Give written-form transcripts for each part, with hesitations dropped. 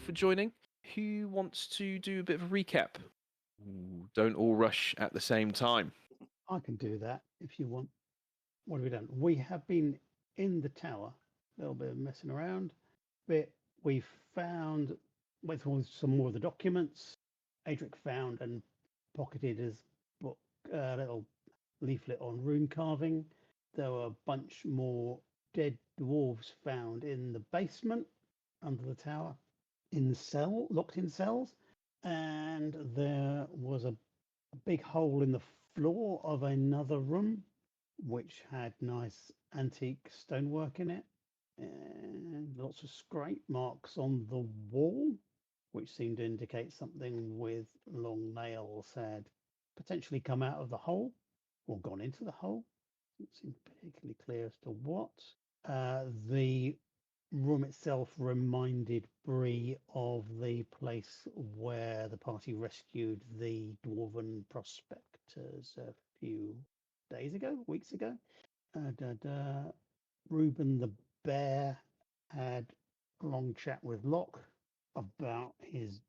for joining. Who wants to do a bit of a recap? Ooh, don't all rush at the same time. I can do that if you want. What have we done? We have been in the tower, a little bit of messing around. But we found, went through some more of the documents. Adrick found and pocketed his book, a little leaflet on rune carving. There were a bunch more dead dwarves found in the basement under the tower, in the cell, locked in cells. And there was a big hole in the floor of another room, which had nice antique stonework in it, and lots of scrape marks on the wall, which seemed to indicate something with long nails had potentially come out of the hole or gone into the hole. It seemed particularly clear as to what. The room itself reminded Bree of the place where the party rescued the Dwarven prospectors a few days ago, weeks ago. Reuben the bear had a long chat with Loch about his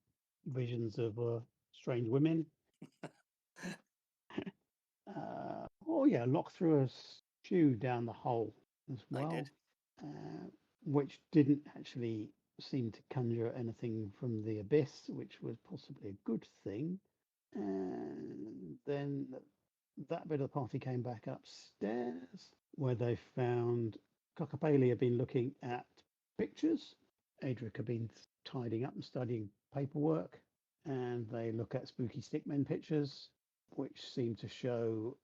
visions of strange women. Loch threw a shoe down the hole as well. I did. Which didn't actually seem to conjure anything from the abyss, which was possibly a good thing. And then that bit of the party came back upstairs, where they found Kokopelli had been looking at pictures. Adrick had been tidying up and studying paperwork, and they look at spooky stickmen pictures, which seem to show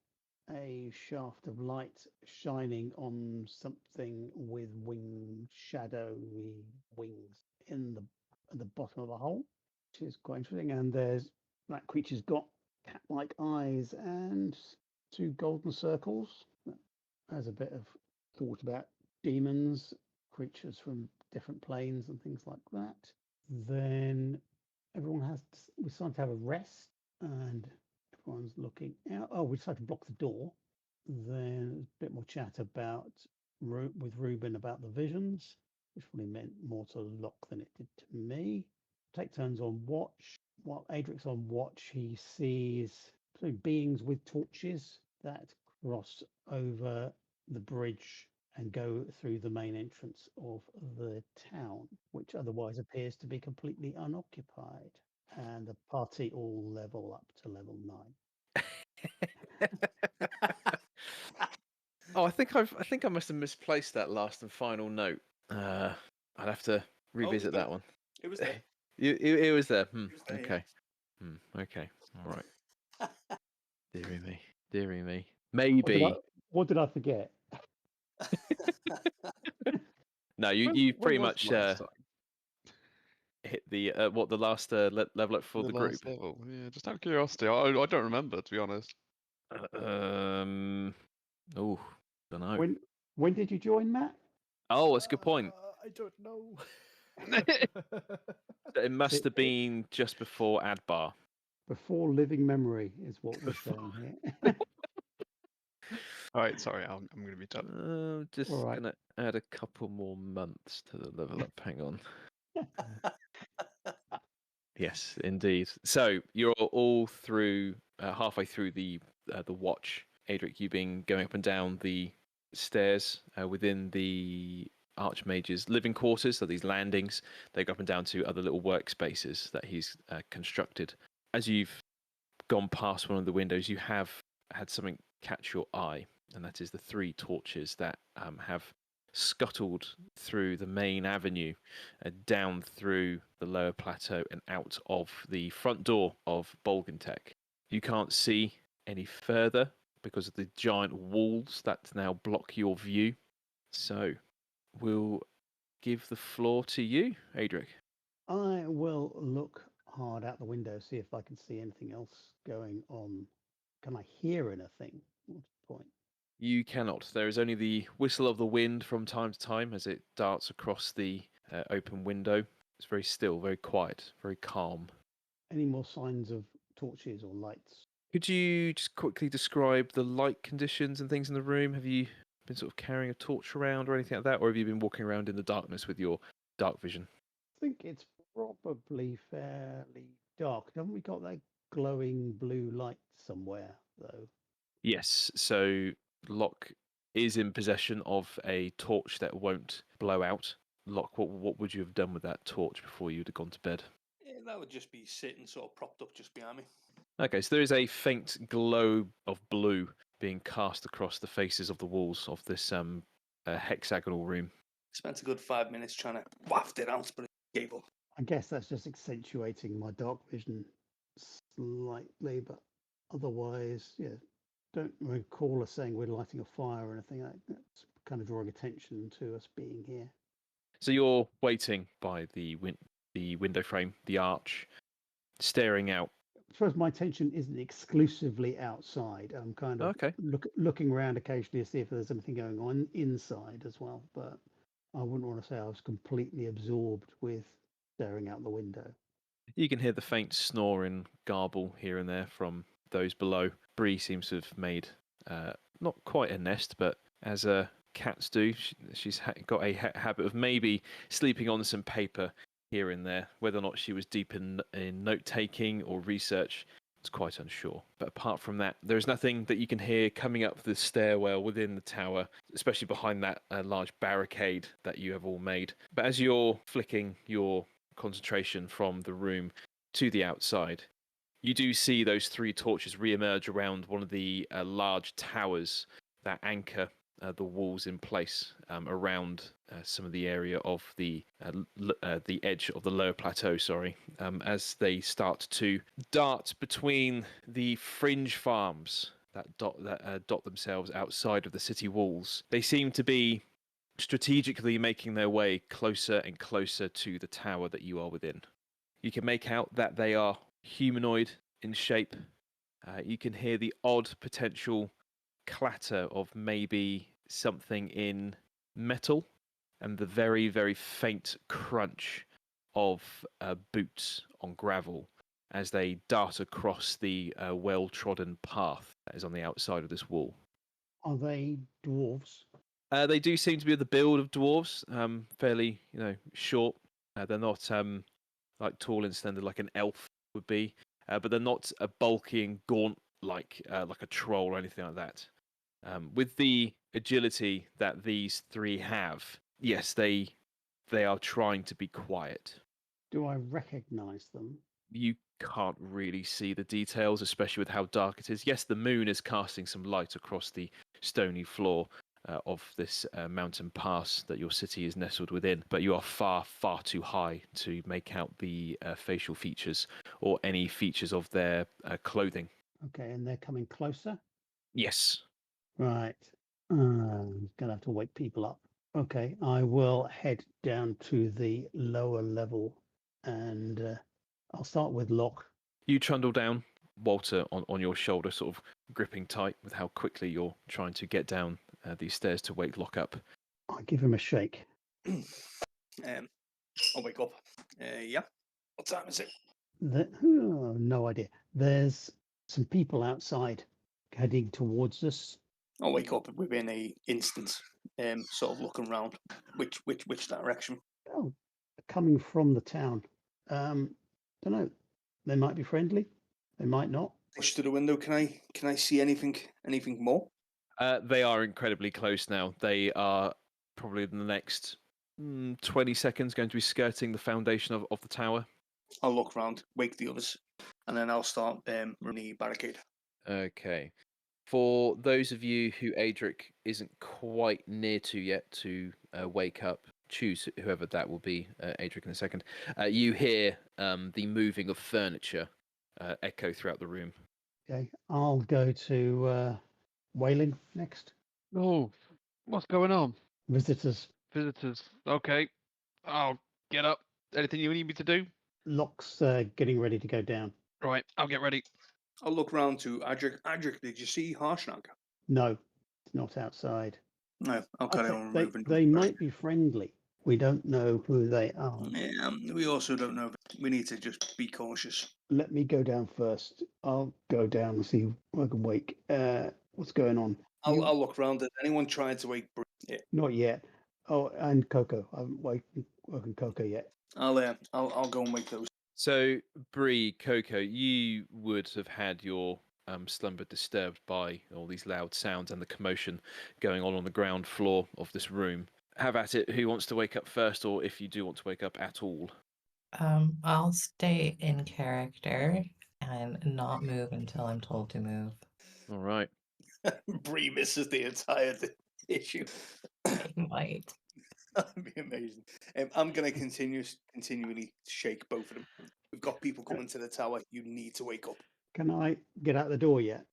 a shaft of light shining on something with shadowy wings at the bottom of the hole, which is quite interesting. And that creature's got cat-like eyes and two golden circles. That has a bit of thought about demons, creatures from different planes and things like that. Then we decided to have a rest, and everyone's looking out. Oh, we decided to block the door. Then a bit more chat with Reuben about the visions, which probably meant more to Loch than it did to me. Take turns on watch. While Adrick's on watch, he sees beings with torches that cross over the bridge and go through the main entrance of the town, which otherwise appears to be completely unoccupied. And the party all level up to level 9. Oh, I think I must have misplaced that last and final note. I'd have to revisit that one. It was there. It was there. It was there, Okay. Yeah. Okay. All right. Deary me. Maybe. What did I forget? No, you pretty much hit the the last level up for the group. Level. Yeah, just out of curiosity, I don't remember, to be honest. Don't know. When did you join, Matt? Oh, that's a good point. I don't know. It must have been just before Adbar. Before living memory is what we're saying here. All right, sorry, I'm going to be done. Just going to add a couple more months to the level up. Hang on. Yes, indeed. So you're all through, halfway through the watch. Adrick, you've been going up and down the stairs within the Archmage's living quarters, so these landings. They go up and down to other little workspaces that he's constructed. As you've gone past one of the windows, you have had something catch your eye, and that is the 3 torches that have scuttled through the main avenue, down through the lower plateau and out of the front door of Bolgantech. You can't see any further because of the giant walls that now block your view. So we'll give the floor to you, Adrick. I will look hard out the window, see if I can see anything else going on. Can I hear anything? What's the point? You cannot. There is only the whistle of the wind from time to time as it darts across the open window. It's very still, very quiet, very calm. Any more signs of torches or lights? Could you just quickly describe the light conditions and things in the room? Have you been sort of carrying a torch around or anything like that? Or have you been walking around in the darkness with your dark vision? I think it's probably fairly dark. Haven't we got that glowing blue light somewhere, though? Yes, so Loch is in possession of a torch that won't blow out. Loch, what would you have done with that torch before you'd have gone to bed? Yeah, that would just be sitting sort of propped up just behind me. Okay, so there is a faint glow of blue being cast across the faces of the walls of this hexagonal room. Spent a good 5 minutes trying to waft it out, but it gave up. I guess that's just accentuating my dark vision slightly, but otherwise, yeah, don't recall us saying we're lighting a fire or anything. That's kind of drawing attention to us being here. So you're waiting by the window frame, the arch, staring out. I suppose my attention isn't exclusively outside. I'm kind of Okay. looking around occasionally to see if there's anything going on inside as well, but I wouldn't want to say I was completely absorbed with staring out the window. You can hear the faint snoring garble here and there from those below. Bree seems to have made not quite a nest, but as cats do, she's got a habit of maybe sleeping on some paper here and there. Whether or not she was deep in note-taking or research, it's quite unsure. But apart from that, there's nothing that you can hear coming up the stairwell within the tower, especially behind that large barricade that you have all made. But as you're flicking your concentration from the room to the outside, you do see those three torches re-emerge around one of the large towers that anchor the walls in place around some of the area of the edge of the lower plateau. As they start to dart between the fringe farms that dot themselves outside of the city walls. They seem to be strategically making their way closer and closer to the tower that you are within. You can make out that they are humanoid in shape. You can hear the odd potential clatter of maybe something in metal and the very, very faint crunch of boots on gravel as they dart across the well-trodden path that is on the outside of this wall. Are they dwarves? They do seem to be of the build of dwarves, fairly, short. They're not like tall and slender like an elf would be, but they're not a bulky and gaunt like a troll or anything like that. With the agility that these three have, yes, they are trying to be quiet. Do I recognize them? You can't really see the details, especially with how dark it is. Yes, the moon is casting some light across the stony floor of this mountain pass that your city is nestled within, but you are far, far too high to make out the facial features or any features of their clothing. Okay, and they're coming closer? Yes. Right. I'm going to have to wake people up. Okay, I will head down to the lower level and I'll start with Loch. You trundle down, Walter on your shoulder, sort of gripping tight with how quickly you're trying to get down these stairs to wake Loch up. I give him a shake. I'll wake up. Yeah. What time is it? No idea. There's some people outside heading towards us. I'll wake up within an instant. Sort of looking around. Which direction? Oh, coming from the town. Don't know. They might be friendly. They might not. Push to the window. Can I see anything more? They are incredibly close now. They are probably in the next 20 seconds going to be skirting the foundation of the tower. I'll look around, wake the others, and then I'll start running the barricade. Okay. For those of you who Adrick isn't quite near to yet to wake up, choose whoever that will be, Adrick in a second. You hear the moving of furniture echo throughout the room. Okay, I'll go to Weylin next. Oh, what's going on? Visitors. Visitors. Okay. I'll get up. Anything you need me to do? Loch's getting ready to go down. Right, I'll get ready. I'll look round to Adrick. Adrick, did you see Hareingon? No, it's not outside. No, I'll carry on moving. They might be friendly. We don't know who they are. Yeah, we also don't know. We need to just be cautious. Let me go down first. I'll go down and see if I can wake. What's going on? I'll look round. Did anyone try to wake Bree? Yeah. Not yet. Oh, and Coco. I haven't woken Coco yet. I'll go and wake those. So, Bree, Coco, you would have had your slumber disturbed by all these loud sounds and the commotion going on the ground floor of this room. Have at it. Who wants to wake up first, or if you do want to wake up at all? I'll stay in character and not move until I'm told to move. All right. Bree misses the entire issue. I might. That'd be amazing. I'm going to continually shake both of them. We've got people coming to the tower. You need to wake up. Can I get out the door yet?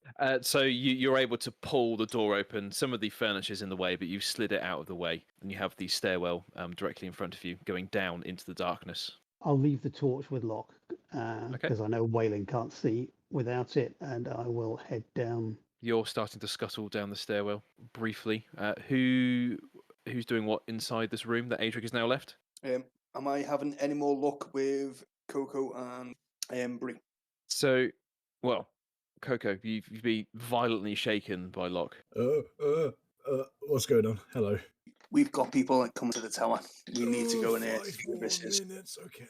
So you're able to pull the door open. Some of the furniture's in the way, but you've slid it out of the way, and you have the stairwell directly in front of you, going down into the darkness. I'll leave the torch with Loch because I know Weylin can't see without it, and I will head down. You're starting to scuttle down the stairwell briefly. Who's doing what inside this room that Adrick has now left? Am I having any more luck with Coco and Bree? So, well, Coco, you've been violently shaken by Loch. What's going on? Hello. We've got people that come to the tower. We need to go in there. 5 more minutes, okay.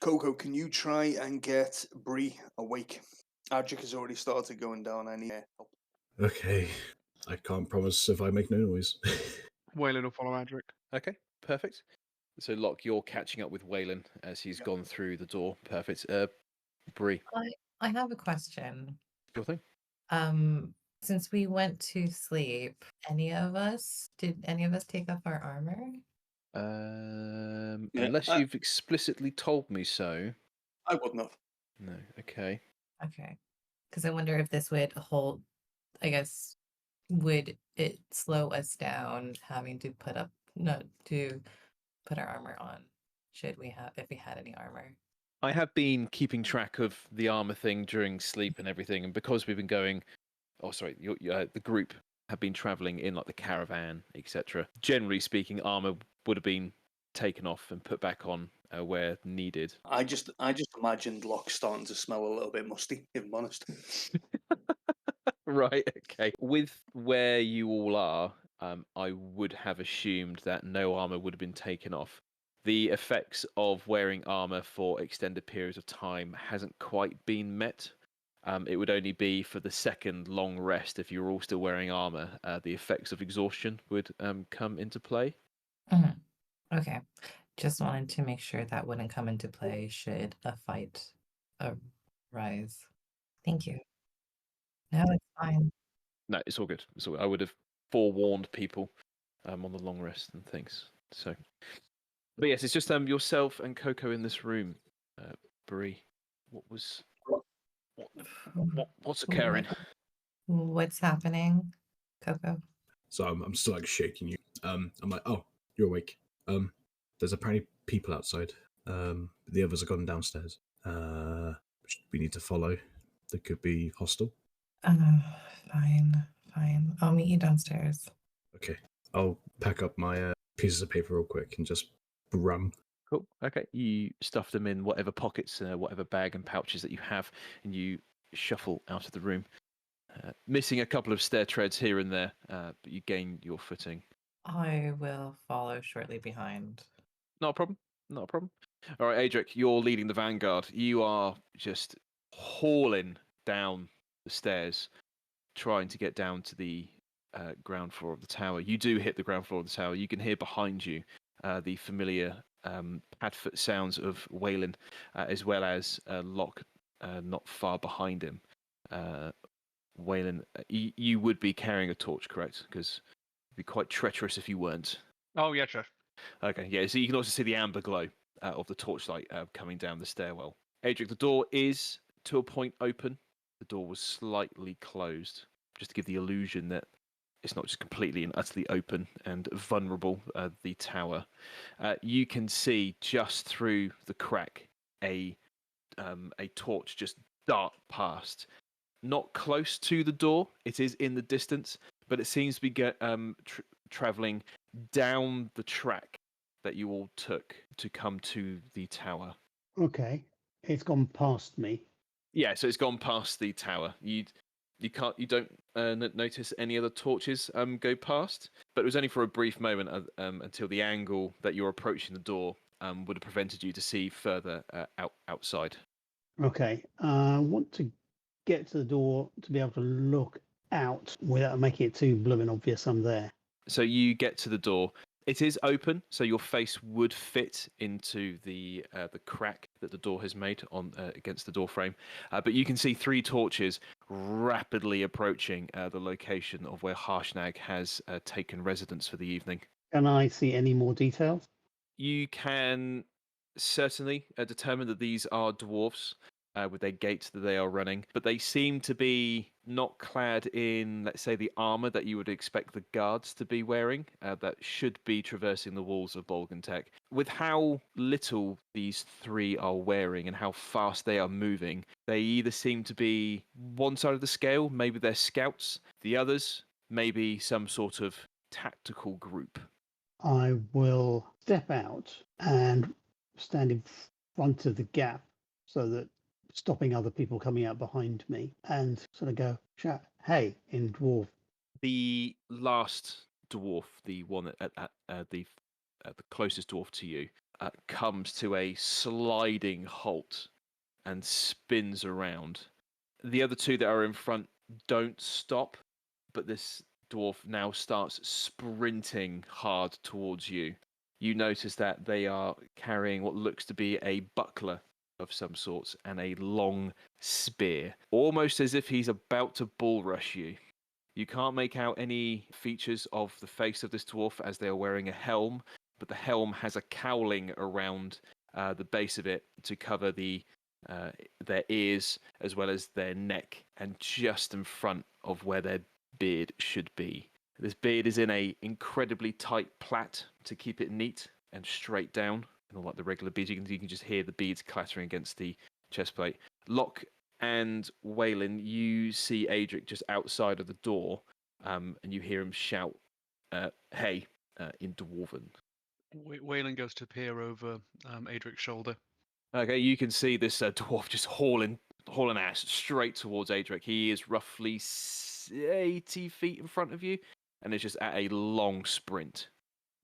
Coco, can you try and get Bree awake? Adrick has already started going down. I need help. Okay. I can't promise if I make no noise. Weylin will follow Adrick. Okay, perfect. So, Loch, you're catching up with Weylin as he's gone through the door. Perfect. Bree. I have a question. Your thing? Since we went to sleep, did any of us take off our armor? Unless you've explicitly told me so. I wouldn't have. No. Okay. Okay. Because I wonder if this would hold, I guess, would it slow us down having to put our armor on? If we had any armor? I have been keeping track of the armor thing during sleep and everything, and because we've been going, the group have been traveling in like the caravan, etc. Generally speaking, armor would have been taken off and put back on where needed. I just imagined Loch starting to smell a little bit musty, if I'm honest. Right. Okay. With where you all are, I would have assumed that no armor would have been taken off. The effects of wearing armor for extended periods of time hasn't quite been met. It would only be for the second long rest if you're all still wearing armor. The effects of exhaustion would come into play. Mm-hmm. Okay. Just wanted to make sure that wouldn't come into play should a fight arise. Thank you. No, it's fine. No, it's all good. It's all good. I would have forewarned people on the long rest and things. So, but yes, it's just yourself and Coco in this room. Bree, what's occurring? What's happening, Coco? So I'm still like shaking you. I'm like, oh, you're awake. There's apparently people outside. The others have gone downstairs. We need to follow. They could be hostile. Fine. I'll meet you downstairs. Okay. I'll pack up my pieces of paper real quick and just run. Cool. Okay. You stuff them in whatever pockets, whatever bag and pouches that you have, and you shuffle out of the room. Missing a couple of stair treads here and there, but you gain your footing. I will follow shortly behind. Not a problem. All right, Adrick, you're leading the vanguard. You are just hauling down the stairs, trying to get down to the ground floor of the tower. You do hit the ground floor of the tower. You can hear behind you the familiar padfoot sounds of Weylin, as well as Loch not far behind him. Weylin, you would be carrying a torch, correct? Because it'd be quite treacherous if you weren't. Oh, yeah, sure. Okay, yeah, so you can also see the amber glow of the torchlight coming down the stairwell. Adrick, the door is to a point open. The door was slightly closed, just to give the illusion that it's not just completely and utterly open and vulnerable, the tower. You can see just through the crack a torch just dart past. Not close to the door, it is in the distance, but it seems to be travelling down the track that you all took to come to the tower. Okay, it's gone past me. Yeah, so it's gone past the tower. You don't notice any other torches go past, but it was only for a brief moment until the angle that you're approaching the door would have prevented you to see further outside. Okay. I want to get to the door to be able to look out without making it too blooming obvious I'm there. So you get to the door. It is open, so your face would fit into the crack that the door has made on against the door frame. But you can see 3 torches rapidly approaching the location of where Harshnag has taken residence for the evening. Can I see any more details? You can certainly determine that these are dwarves with their gates that they are running, but they seem to be not clad in, let's say, the armor that you would expect the guards to be wearing that should be traversing the walls of Bolgantek. With how little these 3 are wearing and how fast they are moving, they either seem to be one side of the scale, maybe they're scouts, the others, maybe some sort of tactical group. I will step out and stand in front of the gap so that stopping other people coming out behind me and sort of go, shout, hey, in dwarf. The last dwarf, the one at the closest dwarf to you, comes to a sliding halt and spins around. The other 2 that are in front don't stop, but this dwarf now starts sprinting hard towards you. You notice that they are carrying what looks to be a buckler of some sorts and a long spear, almost as if he's about to bull rush you. You can't make out any features of the face of this dwarf as they are wearing a helm, but the helm has a cowling around the base of it to cover their ears as well as their neck, and just in front of where their beard should be. This beard is in a incredibly tight plait to keep it neat and straight down. And like the regular beads, you can just hear the beads clattering against the chest plate. Loch and Weylin, you see Adrick just outside of the door, and you hear him shout, "Hey!" In Dwarven. Weylin goes to peer over Adrick's shoulder. Okay, you can see this dwarf just hauling ass straight towards Adrick. He is roughly 80 feet in front of you, and it's just at a long sprint.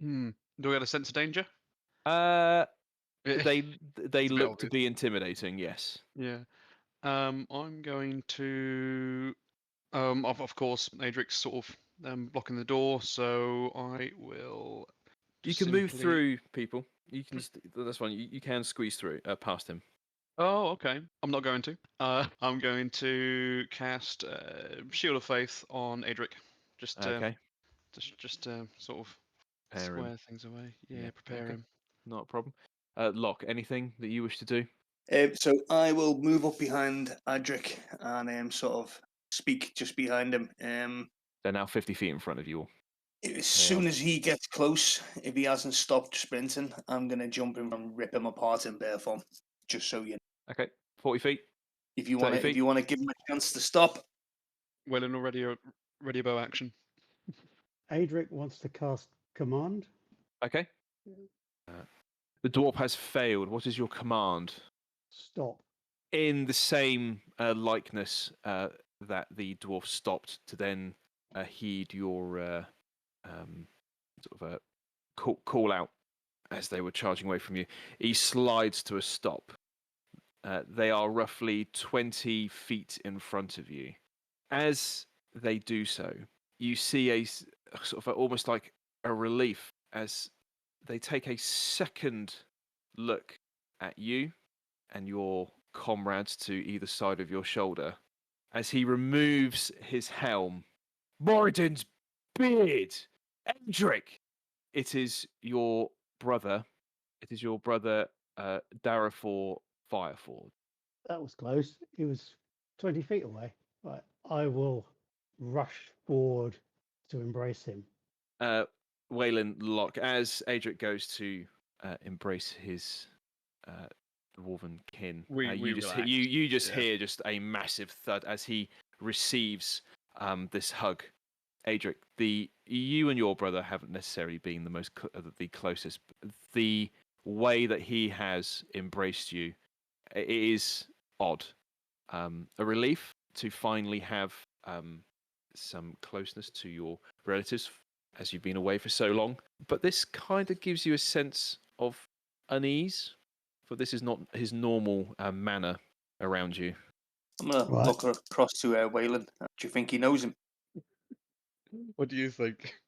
Do we get a sense of danger? They It's a bit look to obvious. be intimidating, yes. Yeah. I'm going to. Of course, Adrick's sort of blocking the door, so I will. You can move simply- through people. You can. That's fine. You can squeeze through past him. Oh, okay. I'm not going to. I'm going to cast Shield of Faith on Adrick. Just Okay. sort of Prepare him. square things away. Yeah, prepare okay. him. Not a problem. Loch, anything that you wish to do? So I will move up behind Adrick and sort of speak just behind him. They're now 50 feet in front of you all. As soon as he gets close, if he hasn't stopped sprinting, I'm going to jump in and rip him apart in bear form. Just so you know. Okay. 40 feet. If you 30 want to, feet. if you want to give him a chance to stop, Weylin already ready bow action. Adrick wants to cast command. Okay. The dwarf has failed. What is your command? Stop. In the same likeness that the dwarf stopped to then heed your sort of a call out as they were charging away from you, he slides to a stop. They are roughly 20 feet in front of you. As they do so, you see a sort of almost like a relief as they take a second look at you and your comrades to either side of your shoulder as he removes his helm. Moradin's beard! Adrick! It is your brother. It is your brother, Darafor Fireford. That was close. He was 20 feet away. Right. I will rush forward to embrace him. Weylin, Loch, as Adric goes to embrace his dwarven kin, you just hear just a massive thud as he receives this hug. Adric, you and your brother haven't necessarily been the closest. The way that he has embraced you, it is odd. A relief to finally have some closeness to your relatives as you've been away for so long. But this kind of gives you a sense of unease, for this is not his normal manner around you. I'm going to Right. look across to Weylin. Do you think he knows him? What do you think?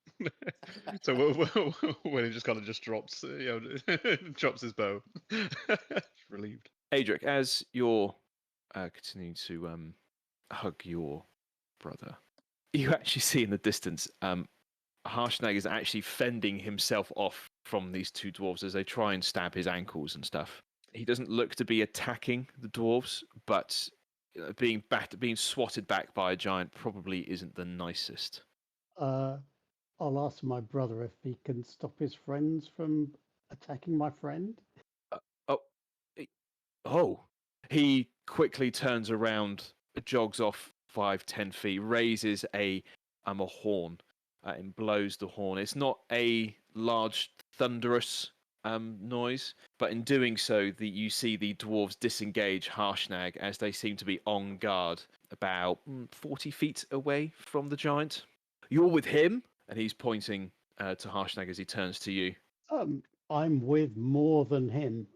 So when he just kind of just drops, drops his bow, relieved. Adrick, as you're continuing to hug your brother, you actually see in the distance Harshnag is actually fending himself off from these two dwarves as they try and stab his ankles and stuff. He doesn't look to be attacking the dwarves, but being swatted back by a giant probably isn't the nicest. I'll ask my brother if he can stop his friends from attacking my friend. Oh, he quickly turns around, jogs off 5-10 feet, raises a horn, and blows the horn. It's not a large, thunderous noise, but in doing so, you see the dwarves disengage Harshnag as they seem to be on guard about 40 feet away from the giant. You're with him, and he's pointing to Harshnag as he turns to you. I'm with more than him.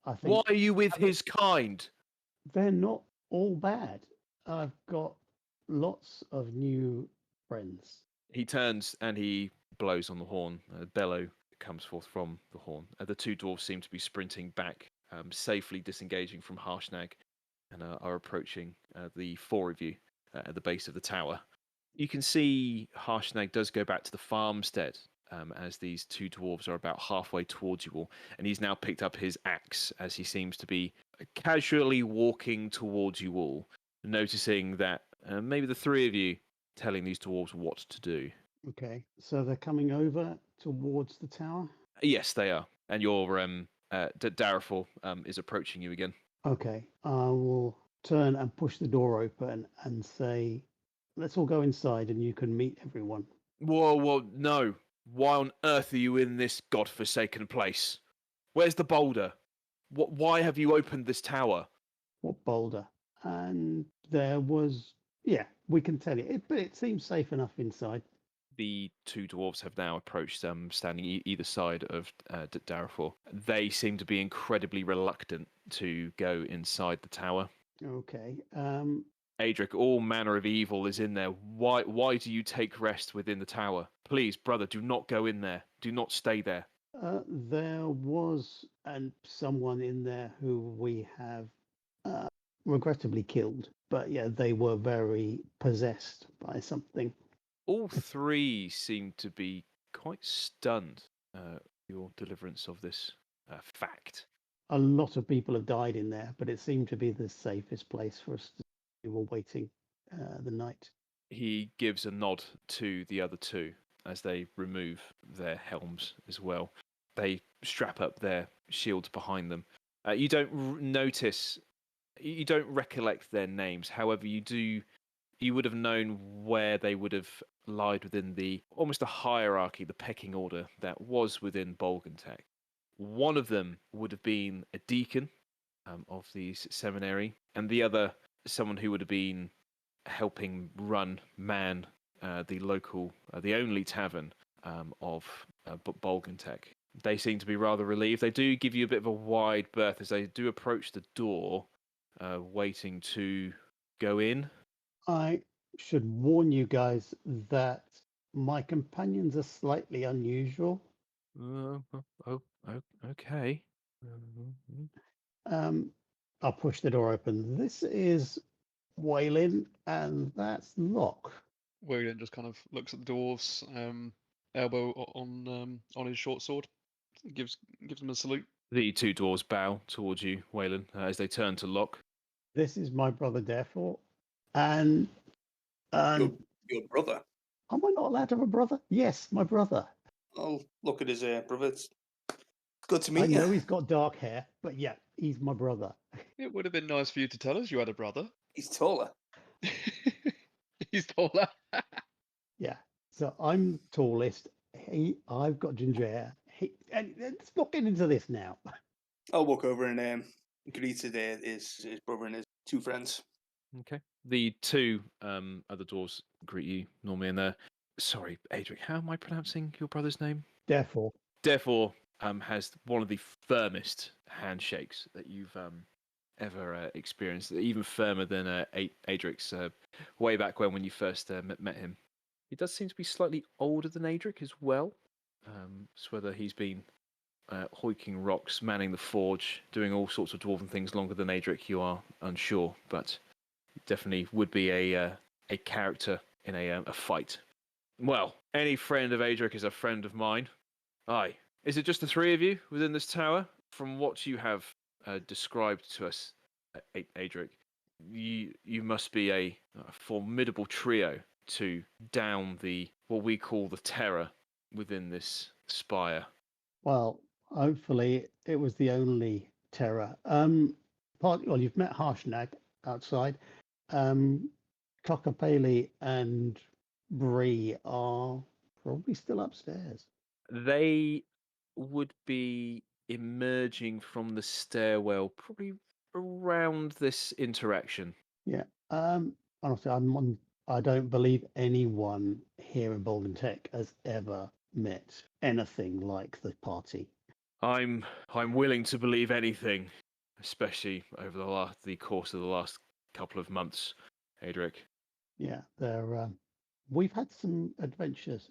I think Why are you with his kind? they're not all bad. I've got lots of new friends. He turns and he blows on the horn. A bellow comes forth from the horn. The two dwarves seem to be sprinting back, safely disengaging from Harshnag, and are approaching the four of you at the base of the tower. You can see Harshnag does go back to the farmstead as these two dwarves are about halfway towards you all, and he's now picked up his axe as he seems to be casually walking towards you all, noticing that maybe the three of you telling these dwarves what to do. Okay, so they're coming over towards the tower? Yes, they are. And your Daraful is approaching you again. Okay, I will turn and push the door open and say, let's all go inside and you can meet everyone. Whoa, no. Why on earth are you in this godforsaken place? Where's the boulder? Why have you opened this tower? What boulder? And there was, yeah, we can tell you, but it seems safe enough inside. The two dwarves have now approached, standing either side of Daraful. They seem to be incredibly reluctant to go inside the tower. Okay. Adrick, all manner of evil is in there. Why do you take rest within the tower? Please, brother, do not go in there. Do not stay there. There was someone in there who we have regrettably killed. But yeah, they were very possessed by something. All three seem to be quite stunned your deliverance of this fact. A lot of people have died in there, but it seemed to be the safest place for us to. We were waiting the night. He gives a nod to the other two as they remove their helms as well. They strap up their shields behind them. You don't notice, you don't recollect their names. However, you would have known where they would have lied within almost the hierarchy, the pecking order that was within Bolgantek. One of them would have been a deacon of the seminary, and the other someone who would have been helping man the local, the only tavern of Bolgantek. They seem to be rather relieved. They do give you a bit of a wide berth as they do approach the door, waiting to go in. I should warn you guys that my companions are slightly unusual. Okay. I'll push the door open. This is Weylin, and that's Loch. Weylin just kind of looks at the dwarves, elbow on his short sword, gives them a salute. The two dwarves bow towards you, Weylin, as they turn to Loch. This is my brother, therefore, and Your brother? am I not allowed to have a brother? Yes, my brother. I'll look at his brother. It's good to meet I you. know he's got dark hair, but yeah, he's my brother. It would have been nice for you to tell us you had a brother. He's taller. He's taller. Yeah, so I'm tallest. I've got ginger hair. And let's not get into this now. I'll walk over and greet his brother and his two friends. Okay. The two other dwarves greet you normally in there. Sorry, Adric, how am I pronouncing your brother's name? Therefore, Has one of the firmest handshakes that you've ever experienced, even firmer than Adric's way back when you first met him. He does seem to be slightly older than Adric as well. It's whether he's been hoiking rocks, manning the forge, doing all sorts of dwarven things longer than Adric, you are unsure, but he definitely would be a character in a fight. Well, any friend of Adric is a friend of mine. Aye. Is it just the three of you within this tower? From what you have described to us, Adric, you must be a formidable trio to down what we call the terror within this spire. well, hopefully it was the only terror. Well, you've met Harshnag outside. Kokopelli and Bree are probably still upstairs. They would be emerging from the stairwell probably around this interaction. Yeah. Honestly, I don't believe anyone here in Bolden Tech has ever met anything like the party. I'm willing to believe anything, especially over the course of the last couple of months, Adric. Yeah, we've had some adventures,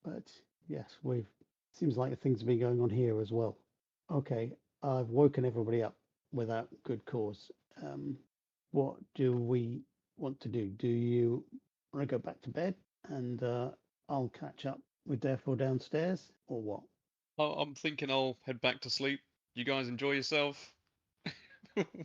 but yes, seems like things have been going on here as well. Okay, I've woken everybody up without good cause. What do we want to do? Do you want to go back to bed and I'll catch up with Therefore downstairs, or what? I'm thinking I'll head back to sleep. You guys enjoy yourself.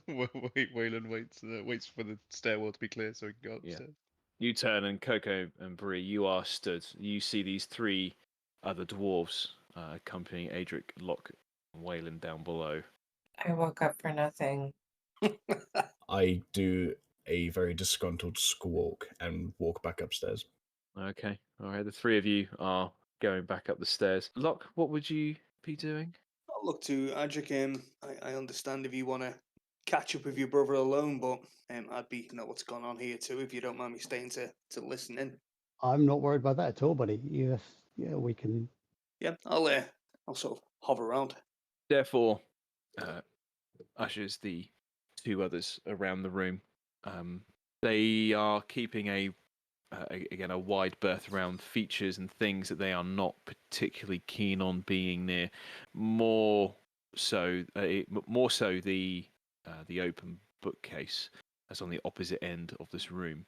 Weylin waits for the stairwell to be clear so he can go upstairs. You turn, and Coco and Bree, you are stood. You see these three other dwarves accompanying Adric, Loch, and Weylin down below. I woke up for nothing. I do a very disgruntled squawk and walk back upstairs. Okay, all right. The three of you are going back up the stairs. Loch, what would you be doing? I'll look to Adric. I understand if you want to catch up with your brother alone, but I'd be know what's going on here too if you don't mind me staying to listen in. I'm not worried about that at all, buddy. Yes, yeah, we can. Yeah, I'll sort of hover around. Therefore, ushers the two others around the room. They are keeping a wide berth around features and things that they are not particularly keen on being near. More so the open bookcase that's on the opposite end of this room.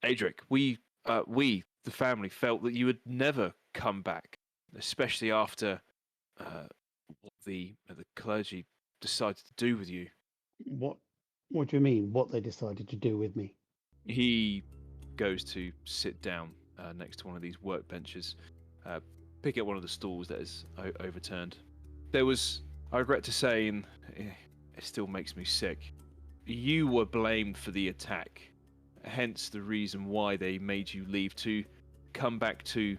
Adric, we the family felt that you would never come back, especially after what the clergy decided to do with you. What do you mean? What they decided to do with me? He goes to sit down next to one of these workbenches, pick up one of the stools that is overturned. There was, I regret to say, and it still makes me sick, you were blamed for the attack, hence the reason why they made you leave to come back to,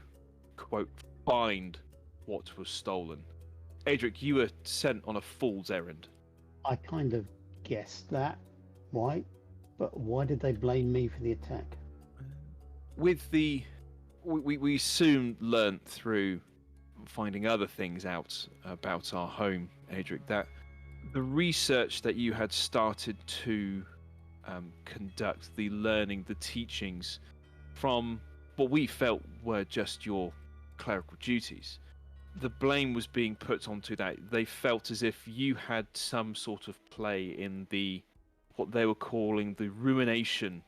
quote, find what was stolen. Adric, you were sent on a fool's errand. I kind of guessed that. Why? But why did they blame me for the attack? We soon learnt through finding other things out about our home, Adric, that the research that you had started to conduct, the learning, the teachings from what we felt were just your clerical duties, the blame was being put onto that. They felt as if you had some sort of play in what they were calling the ruination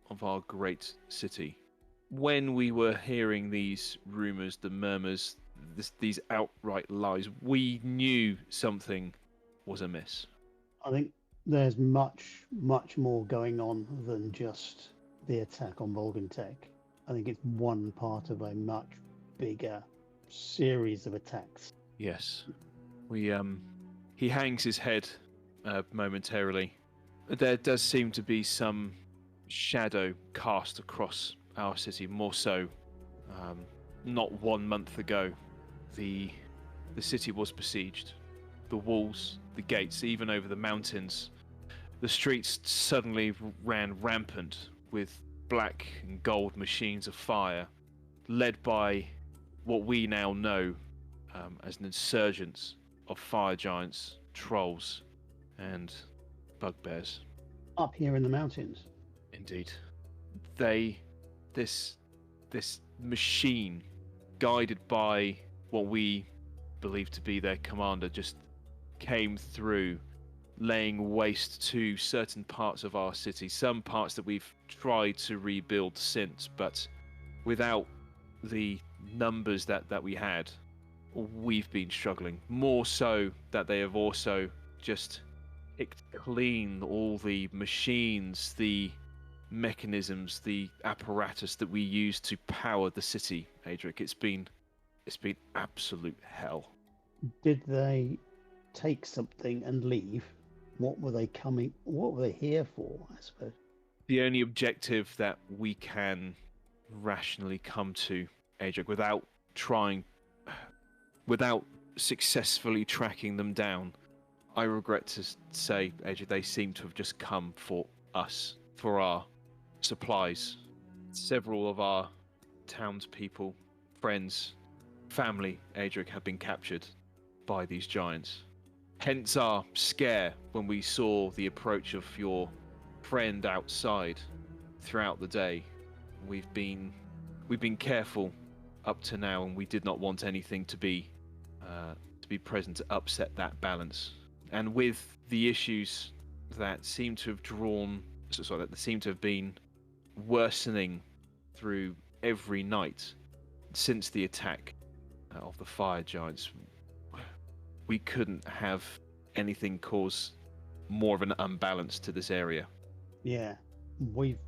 of our great city. When we were hearing these rumours, the murmurs, these outright lies, we knew something was amiss. I think there's much, much more going on than just the attack on Volgan Tech. I think it's one part of a much bigger series of attacks. Yes. He hangs his head momentarily. There does seem to be some shadow cast across our city, more so not 1 month ago. The city was besieged. The walls, the gates, even over the mountains. The streets suddenly ran rampant with black and gold machines of fire, led by what we now know as an insurgence of fire giants, trolls, and bugbears. Up here in the mountains. Indeed. This machine, guided by what we believe to be their commander, just came through, laying waste to certain parts of our city, some parts that we've tried to rebuild since, but without the numbers that we had, we've been struggling. More so that they have also just picked clean all the machines, the mechanisms, the apparatus that we use to power the city, Adrick. It's been absolute hell. Did they take something and leave? What were they here for, I suppose? The only objective that we can rationally come to, Adric, without successfully tracking them down, I regret to say, Adric, they seem to have just come for us, for our supplies. Several of our townspeople, friends, family, Adric, have been captured by these giants. Hence our scare when we saw the approach of your friend outside throughout the day. We've been careful up to now, and we did not want anything to be present to upset that balance. And with the issues that seem to have been worsening through every night since the attack of the fire giants, we couldn't have anything cause more of an unbalance to this area. Yeah, we've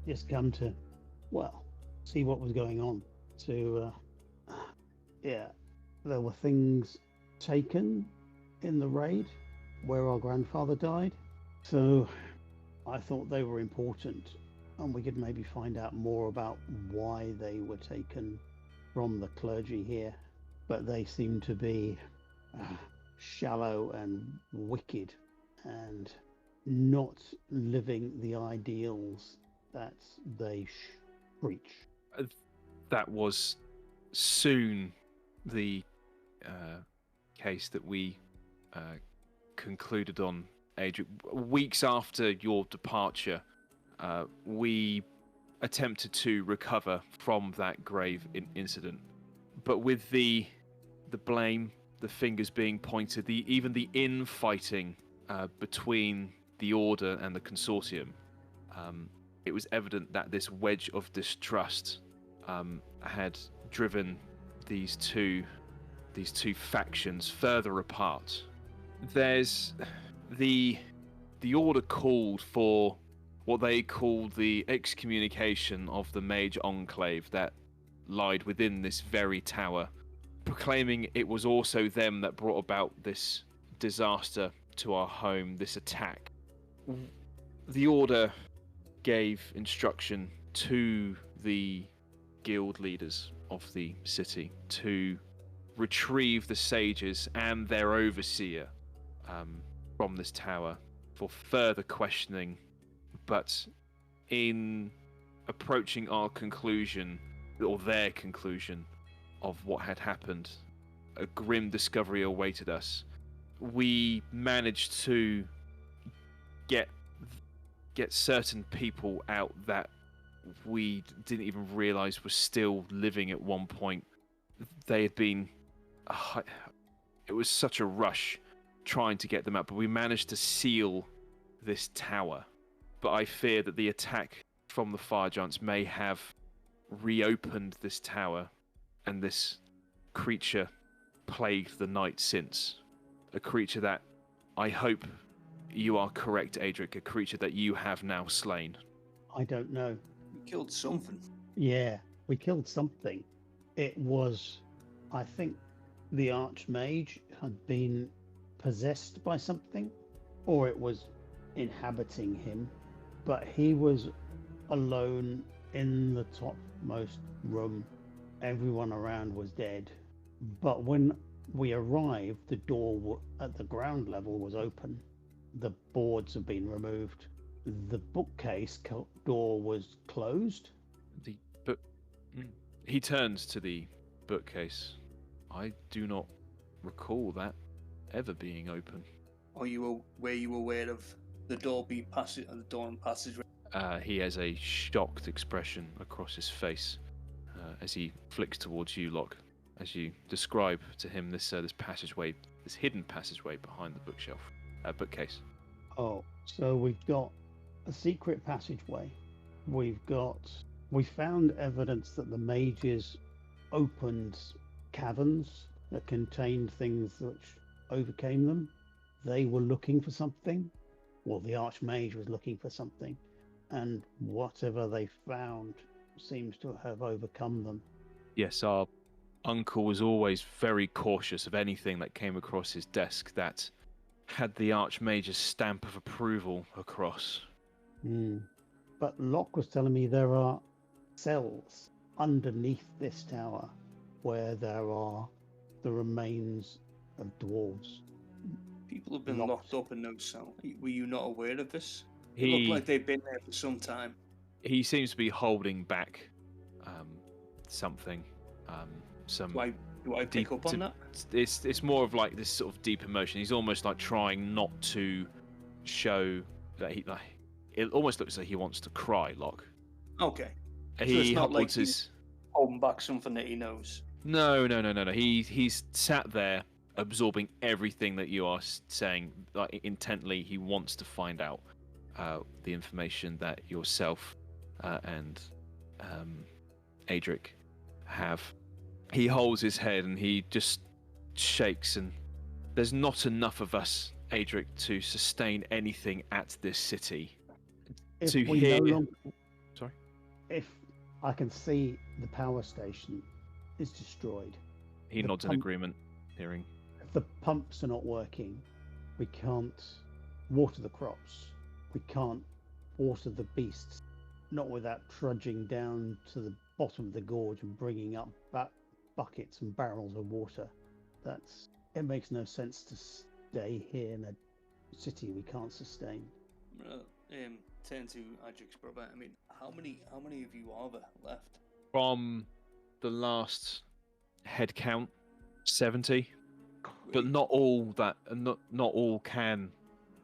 just come to, see what was going on. There were things taken in the raid where our grandfather died. So I thought they were important, and we could maybe find out more about why they were taken from the clergy here. But they seem to be shallow and wicked, and not living the ideals that they preach. That was soon the case that we concluded on, Adric. Weeks after your departure, we attempted to recover from that grave incident, but with the blame, the fingers being pointed, even the infighting between the Order and the Consortium, it was evident that this wedge of distrust had driven these two factions further apart. There's the Order called for what they called the excommunication of the Mage Enclave that lied within this very tower, proclaiming it was also them that brought about this disaster to our home, this attack. The Order gave instruction to the guild leaders of the city to retrieve the sages and their overseer from this tower for further questioning. But in approaching our conclusion, or their conclusion, of what had happened, a grim discovery awaited us. We managed to get certain people out that we didn't even realize were still living at one point. They had been... it was such a rush trying to get them out, but we managed to seal this tower. But I fear that the attack from the fire giants may have reopened this tower, and this creature plagued the night since. A creature that, I hope you are correct, Adric, a creature that you have now slain. I don't know. We killed something. Yeah, we killed something. It was, I think, the Archmage had been possessed by something, or it was inhabiting him, but he was alone in the topmost room. Everyone around was dead. But when we arrived, the door at the ground level was open. The boards had been removed, the bookcase door was closed. The book. He turns to the bookcase. I do not recall that ever being open. Were you aware of the door being passage, the door and passage? He has a shocked expression across his face as he flicks towards you, Loch, as you describe to him this passageway, this hidden passageway behind the bookcase. Oh, so we've got a secret passageway. We found evidence that the mages opened caverns that contained things which overcame them. They were looking for something, or the Archmage was looking for something, and whatever they found seems to have overcome them. Yes, our uncle was always very cautious of anything that came across his desk that had the Archmage's stamp of approval across. But Loch was telling me there are cells underneath this tower where there are the remains of dwarves. People have been locked up in those cells. Were you not aware of this? It He looked like they've been there for some time. he seems to be holding back something. Do I pick up on that? It's more of like this sort of deep emotion. He's almost like trying not to show that it almost looks like he wants to cry, Loch. Okay. So He it's not like holds his. holding back something that he knows. No. He's sat there absorbing everything that you are saying, like intently. He wants to find out the information that yourself and Adrick have. He holds his head and he just shakes, and there's not enough of us, Adrick, to sustain anything at this city. If I can see the power station is destroyed. He The nods in pump- agreement, hearing. If the pumps are not working, we can't water the crops. We can't water the beasts, not without trudging down to the bottom of the gorge and bringing up buckets and barrels of water. It makes no sense to stay here in a city we can't sustain. Turn to Adrick's brother. I mean, how many of you are there left? From the last head count, 70. But not all can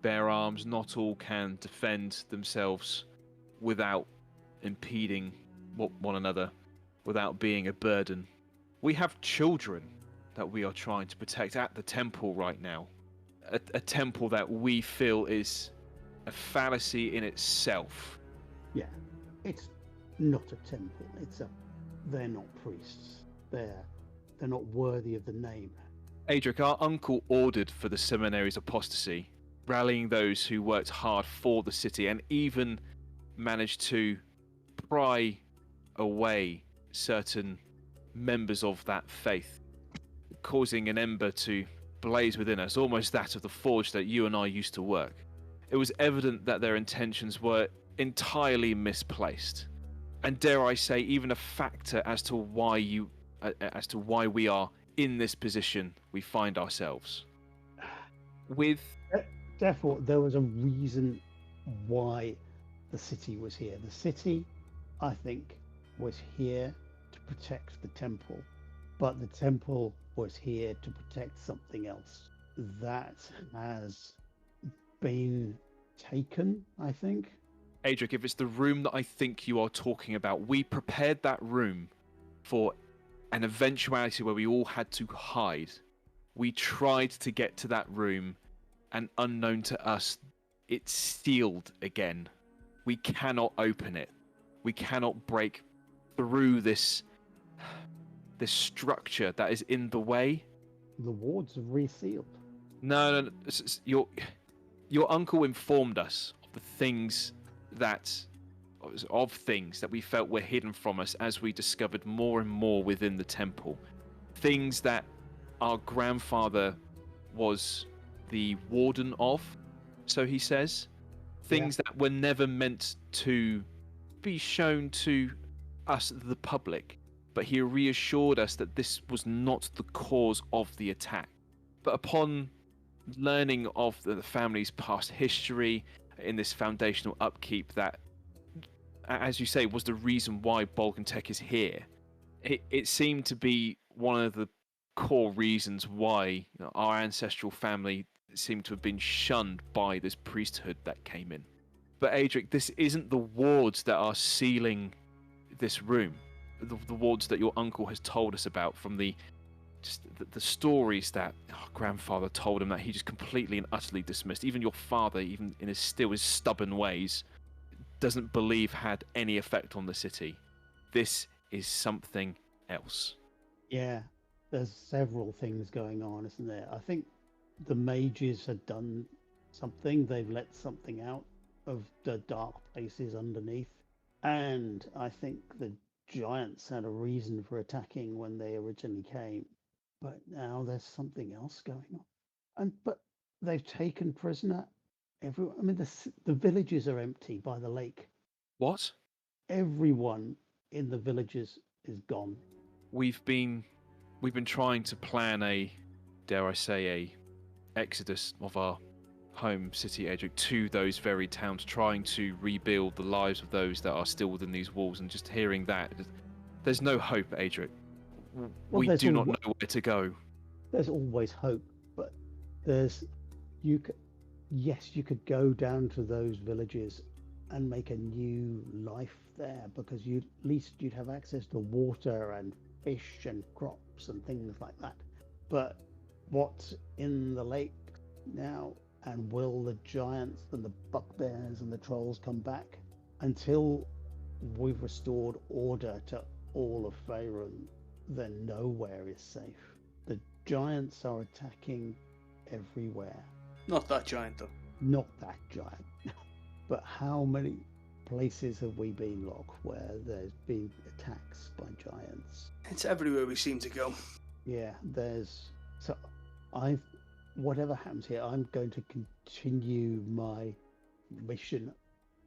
bear arms. Not all can defend themselves without impeding one another, without being a burden. We have children that we are trying to protect at the temple right now. A temple that we feel is a fallacy in itself. Yeah, it's not a temple. They're not priests. They're not worthy of the name. Adrick, our uncle ordered for the seminary's apostasy, rallying those who worked hard for the city, and even managed to pry away certain members of that faith, causing an ember to blaze within us, almost that of the forge that you and I used to work. It was evident that their intentions were entirely misplaced, and dare I say, even a factor as to why we are in this position we find ourselves. Therefore, there was a reason why the city was here. The city, I think, was here to protect the temple, but the temple was here to protect something else. That has been taken, I think. Adrick, if it's the room that I think you are talking about, we prepared that room for an eventuality where we all had to hide. We tried to get to that room, and unknown to us, it's sealed again. We cannot open it. We cannot break through this structure that is in the way. The wards are resealed. No. Your uncle informed us of the things that we felt were hidden from us as we discovered more and more within the temple. Things that our grandfather was the warden of, so he says. Things that were never meant to be shown to us, the public. But he reassured us that this was not the cause of the attack. But upon learning of the family's past history, in this foundational upkeep that, as you say, was the reason why Bolgantech is here. It seemed to be one of the core reasons why our ancestral family seemed to have been shunned by this priesthood that came in. But Adric, this isn't the wards that are sealing this room. The wards that your uncle has told us about from the stories that grandfather told him that he just completely and utterly dismissed. Even your father, even in his stubborn ways, doesn't believe had any effect on the city. This is something else. Yeah, there's several things going on, isn't there? I think the mages had done something. They've let something out of the dark places underneath. And I think the giants had a reason for attacking when they originally came. But now there's something else going on. But they've taken prisoner everyone. I mean, the villages are empty by the lake. What? Everyone in the villages is gone. We've been trying to plan a, dare I say, a exodus of our home city, Adric, to those very towns, trying to rebuild the lives of those that are still within these walls. And just hearing that, there's no hope, Adric. We do not know where to go. There's always hope, but you could go down to those villages and make a new life there, because at least you'd have access to water and fish and crops and things like that. But what's in the lake now, and will the giants and the bugbears and the trolls come back? Until we've restored order to all of Faerun, then nowhere is safe. The giants are attacking everywhere. Not that giant, though. Not that giant. But how many places have we been, Loch, where there's been attacks by giants? It's everywhere we seem to go. Yeah, whatever happens here, I'm going to continue my mission,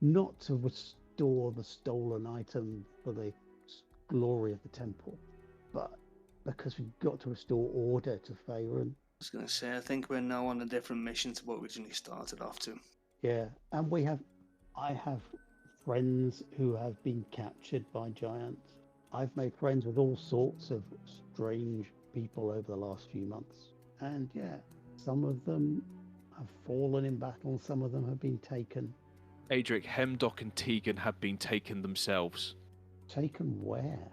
not to restore the stolen item for the glory of the temple, but because we've got to restore order to Faerun. I was going to say, I think we're now on a different mission to what we originally started off to. Yeah, and I have friends who have been captured by giants. I've made friends with all sorts of strange people over the last few months. And yeah, some of them have fallen in battle, some of them have been taken. Adric, Hemdock and Tegan have been taken themselves. Taken where?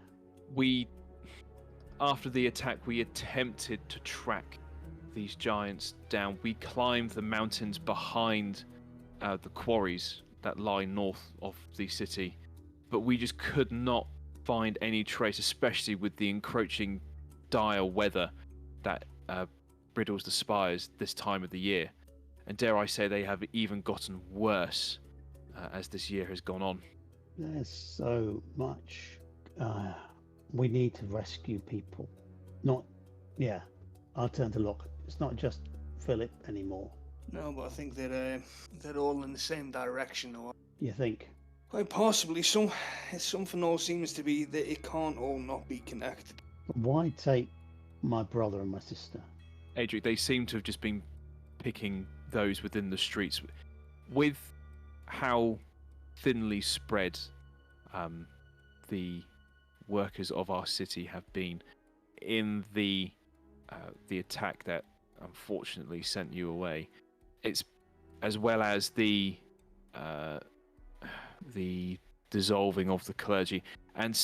After the attack, we attempted to track these giants down. We climbed the mountains behind the quarries that lie north of the city, but we just could not find any trace, especially with the encroaching dire weather that riddles the spires this time of the year. And dare I say, they have even gotten worse as this year has gone on. There's so much. We need to rescue people. I'll turn to Loch. It's not just Philip anymore. No, but I think they're all in the same direction. Or You think? quite possibly, something all seems to be that it can't all not be connected. But why take my brother and my sister? Adric, they seem to have just been picking those within the streets. With how thinly spread the workers of our city have been in the attack that unfortunately sent you away, it's as well as the dissolving of the clergy, and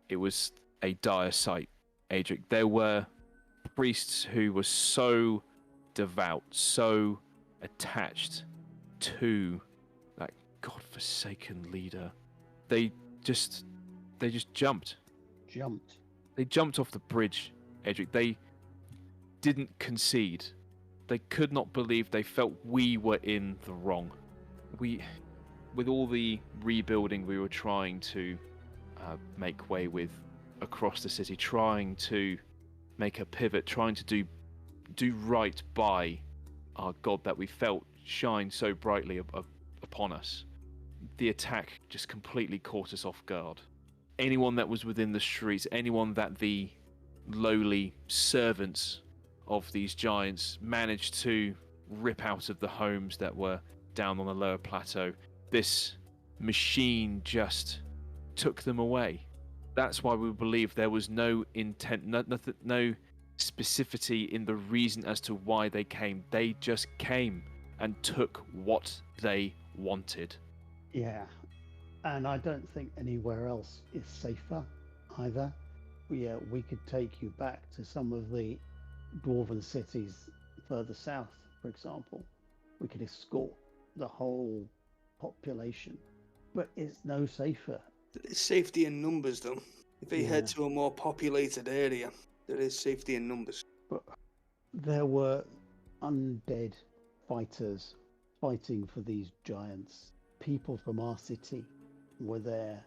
it was a dire sight, Adric. There were priests who were so devout, so attached to that godforsaken leader. They just jumped. They jumped off the bridge, Adric. They didn't concede. They could not believe. They felt we were in the wrong. With all the rebuilding we were trying to make way with across the city, trying to make a pivot, trying to do right by our God that we felt shine so brightly upon us, the attack just completely caught us off guard. Anyone that was within the streets, anyone that the lowly servants of these giants managed to rip out of the homes that were down on the lower plateau, this machine just took them away. That's why we believe there was no intent, no specificity in the reason as to why they came. They just came and took what they wanted. Yeah, and I don't think anywhere else is safer either. Yeah, we could take you back to some of the dwarven cities further south, for example. We could escort the whole population, but it's no safer. There's safety in numbers, though. If they head Yeah. to a more populated area, there is safety in numbers. But there were undead fighters fighting for these giants. People from our city were there,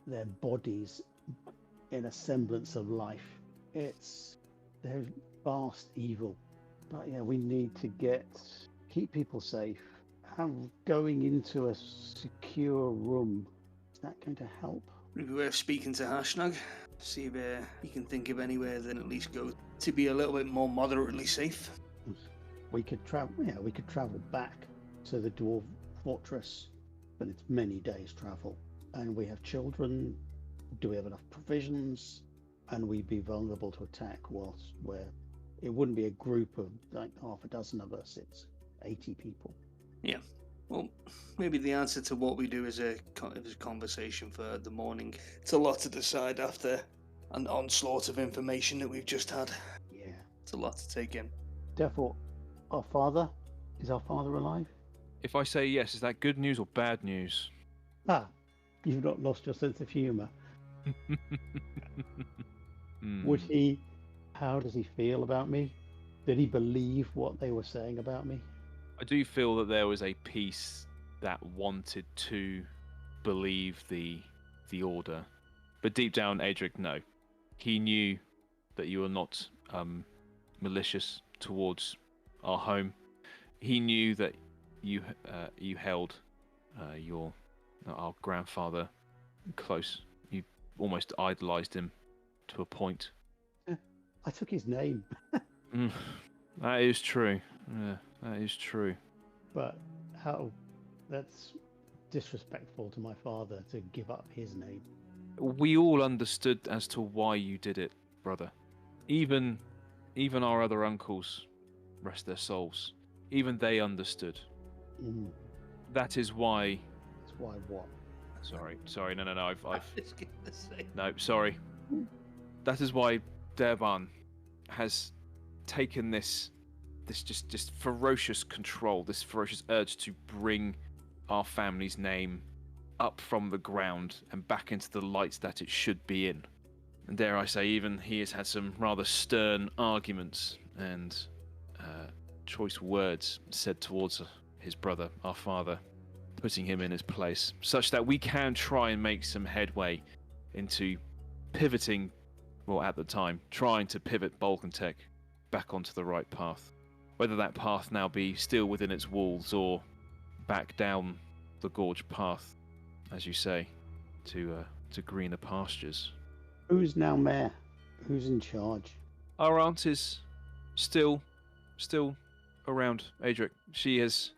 their bodies in a semblance of life. There's vast evil. But yeah, we need to keep people safe. Going into a secure room, is that going to help? Maybe worth speaking to Hashnag, see if he can think of anywhere then at least go to be a little bit more moderately safe. We could travel. Yeah, we could travel back to the dwarf fortress, but it's many days' travel, and we have children. Do we have enough provisions? And we'd be vulnerable to attack it wouldn't be a group of like half a dozen of us. It's 80 people. Yeah. Well, maybe the answer to what we do is a conversation for the morning. It's a lot to decide after an onslaught of information that we've just had. Yeah. It's a lot to take in. Therefore, is our father alive? If I say yes, is that good news or bad news? You've not lost your sense of humour. Hmm. How does he feel about me? Did he believe what they were saying about me? I do feel that there was a piece that wanted to believe the order, but deep down, Adrick, no. He knew that you were not malicious towards our home. He knew that you held our grandfather close. You almost idolized him to a point. I took his name. That is true. Yeah, that is true. But that's disrespectful to my father to give up his name. We all understood as to why you did it, brother. Even our other uncles, rest their souls, even they understood. Mm. That is why. That's why what? Sorry. No. I've. I was going to say. No, sorry. That is why Durban has taken this just ferocious control, this ferocious urge to bring our family's name up from the ground and back into the lights that it should be in. And dare I say, even he has had some rather stern arguments and choice words said towards his brother, our father, putting him in his place, such that we can try and make some headway into pivoting, well, at the time, trying to pivot Balkantech back onto the right path. Whether that path now be still within its walls or back down the gorge path, as you say, to greener pastures. Who's now mayor? Who's in charge? Our aunt is still around, Adric. She has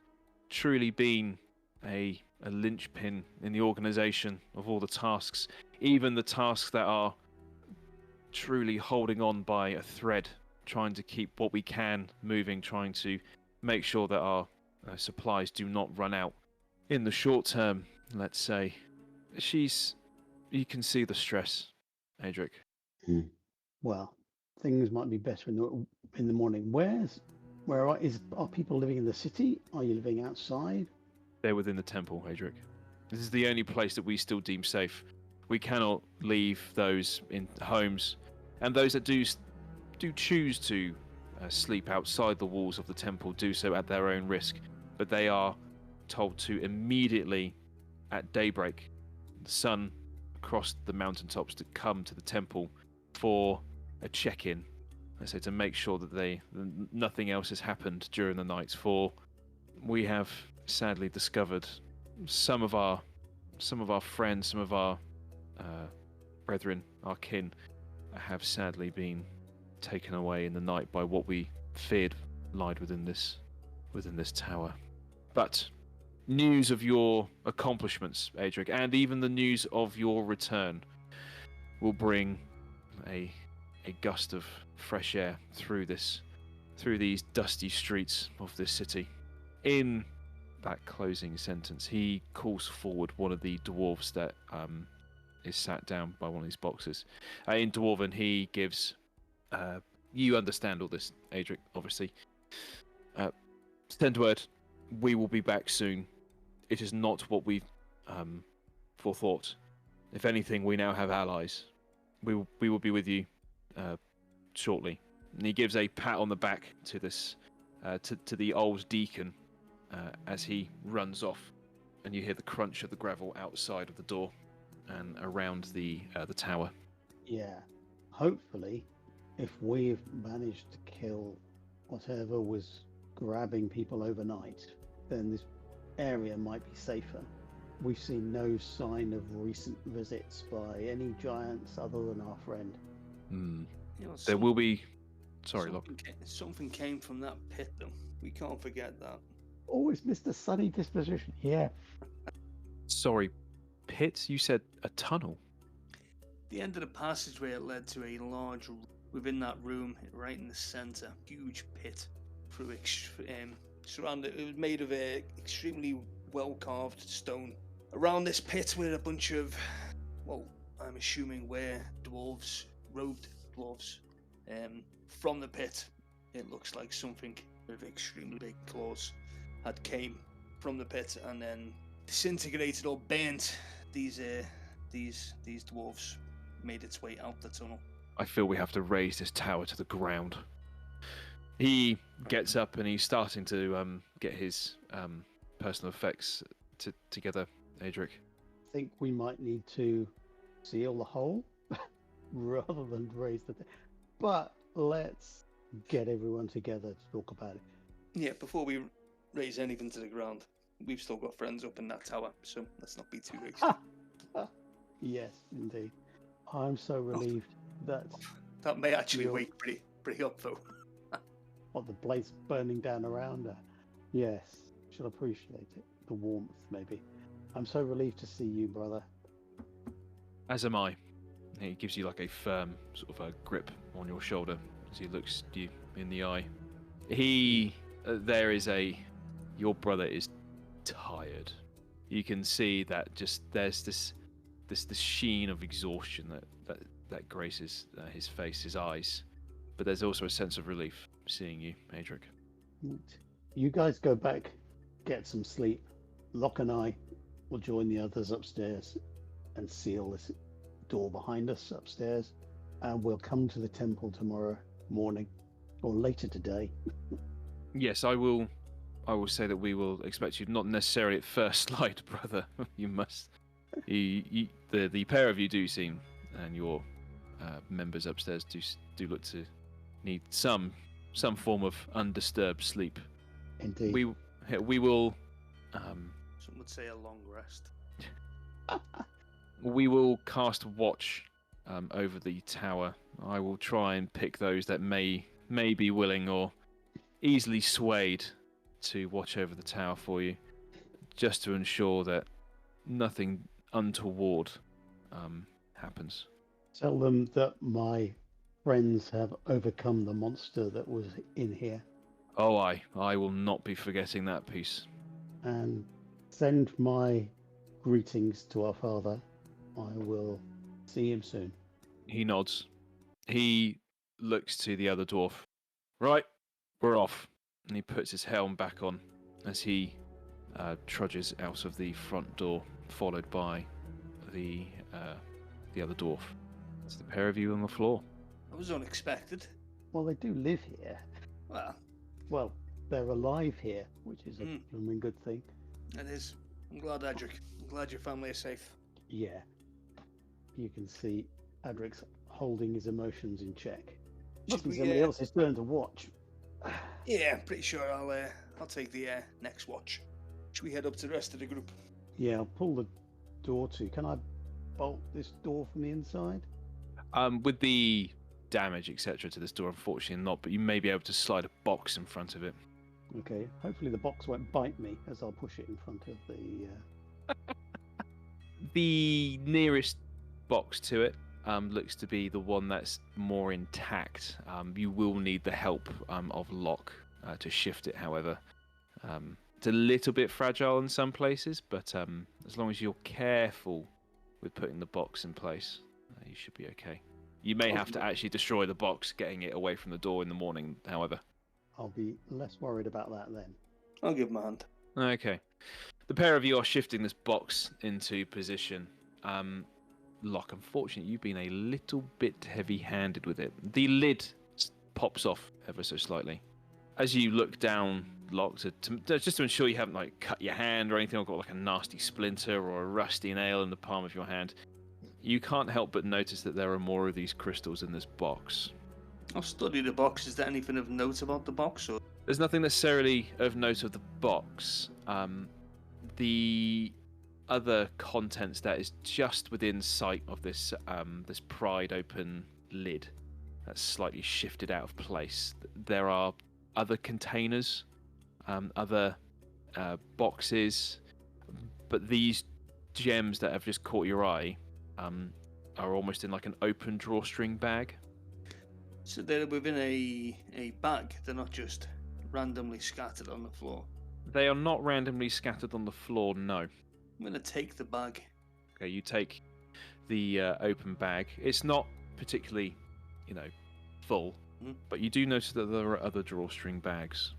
truly been a linchpin in the organisation of all the tasks, even the tasks that are truly holding on by a thread, trying to keep what we can moving, trying to make sure that our supplies do not run out in the short term, let's say. You can see the stress, Adric. Well, things might be better in the morning. Are people living in the city? Are you living outside? They're within the temple, Adric. This is the only place that we still deem safe. We cannot leave those in homes, and those that do choose to sleep outside the walls of the temple do so at their own risk. But they are told to immediately, at daybreak, the sun across the mountaintops, to come to the temple for a check-in. I say to make sure that nothing else has happened during the night. For we have sadly discovered some of our friends, some of our brethren, our kin, have sadly been taken away in the night by what we feared lied within this tower. But news of your accomplishments, Adric, and even the news of your return will bring a gust of fresh air through these dusty streets of this city. In that closing sentence, he calls forward one of the dwarves that is sat down by one of these boxes. In Dwarven, he gives. You understand all this, Adric, obviously. Send word. We will be back soon. It is not what we forethought. If anything, we now have allies. We will be with you shortly. And he gives a pat on the back to this to the old deacon as he runs off, and you hear the crunch of the gravel outside of the door and around the tower. Yeah. Hopefully, if we've managed to kill whatever was grabbing people overnight, then this area might be safer. We've seen no sign of recent visits by any giants other than our friend. Hmm. You know, There will be. Sorry, Loch. Something came from that pit, though. We can't forget that. Always Mr. Sunny disposition. Yeah. Sorry, pit? You said a tunnel. The end of the passageway it led to a large. Within that room, right in the center, huge pit. Through surrounded, it was made of a extremely well carved stone. Around this pit were a bunch of, well, I'm assuming dwarves, robed dwarves. From the pit, it looks like something with extremely big claws had came from the pit and then disintegrated or burnt these dwarves. Made its way out the tunnel. I feel we have to raise this tower to the ground. He gets up and he's starting to get his personal effects together, Adric. I think we might need to seal the hole rather than raise the thing. But let's get everyone together to talk about it. Yeah, before we raise anything to the ground, we've still got friends up in that tower, so let's not be too hasty. Yes, indeed. I'm so relieved that That may actually wake pretty up, though. the place burning down around her. Yes, she'll appreciate it. The warmth, maybe. I'm so relieved to see you, brother. As am I. He gives you like a firm sort of a grip on your shoulder as he looks you in the eye. Your brother is tired. You can see that there's this sheen of exhaustion that graces his face, his eyes. But there's also a sense of relief seeing you, Adric. You guys go back, get some sleep. Loch and I will join the others upstairs and seal this door behind us upstairs. And we'll come to the temple tomorrow morning or later today. Yes, I will say that we will expect you, not necessarily at first light, brother. You must. The pair of you do seem, and your members upstairs do look to need some form of undisturbed sleep. Indeed. We will. Some would say a long rest. We will cast watch over the tower. I will try and pick those that may be willing or easily swayed to watch over the tower for you, just to ensure that nothing untoward happens. Tell them that my friends have overcome the monster that was in here. Oh, I will not be forgetting that piece. And send my greetings to our father. I will see him soon. He nods. He looks to the other dwarf. Right, we're off. And he puts his helm back on as he trudges out of the front door, followed by the other dwarf. It's the pair of you on the floor. That was unexpected. Well, they do live here. Well, They're alive here, which is a blooming good thing. it is. I'm glad, Adric. I'm glad your family is safe. Yeah. You can see Adric's holding his emotions in check. Must be somebody else's turn to watch. Yeah, pretty sure I'll take the next watch. Should we head up to the rest of the group? Yeah, I'll pull the door to. Can I bolt this door from the inside? With the damage, etc., to this door, unfortunately not, but you may be able to slide a box in front of it. Okay. Hopefully the box won't bite me as I'll push it in front of the. The nearest box to it looks to be the one that's more intact. You will need the help of Loch to shift it, however. It's a little bit fragile in some places, but as long as you're careful with putting the box in place, you should be okay. You may have to actually destroy the box, getting it away from the door in the morning, however. I'll be less worried about that then. I'll give him a hand. Okay. The pair of you are shifting this box into position. Loch, unfortunately, you've been a little bit heavy-handed with it. The lid pops off ever so slightly. As you look down, Loch, just to ensure you haven't like cut your hand or anything, or got like a nasty splinter or a rusty nail in the palm of your hand, you can't help but notice that there are more of these crystals in this box. I'll study the box. Is there anything of note about the box? Or... There's nothing necessarily of note of the box. The other contents that is just within sight of this this pried open lid that's slightly shifted out of place. There are other containers, other boxes, but these gems that have just caught your eye are almost in like an open drawstring bag. So they're within a bag. They're not just randomly scattered on the floor. They are not randomly scattered on the floor, no. I'm going to take the bag. Okay, you take the open bag. It's not particularly, full, but you do notice that there are other drawstring bags.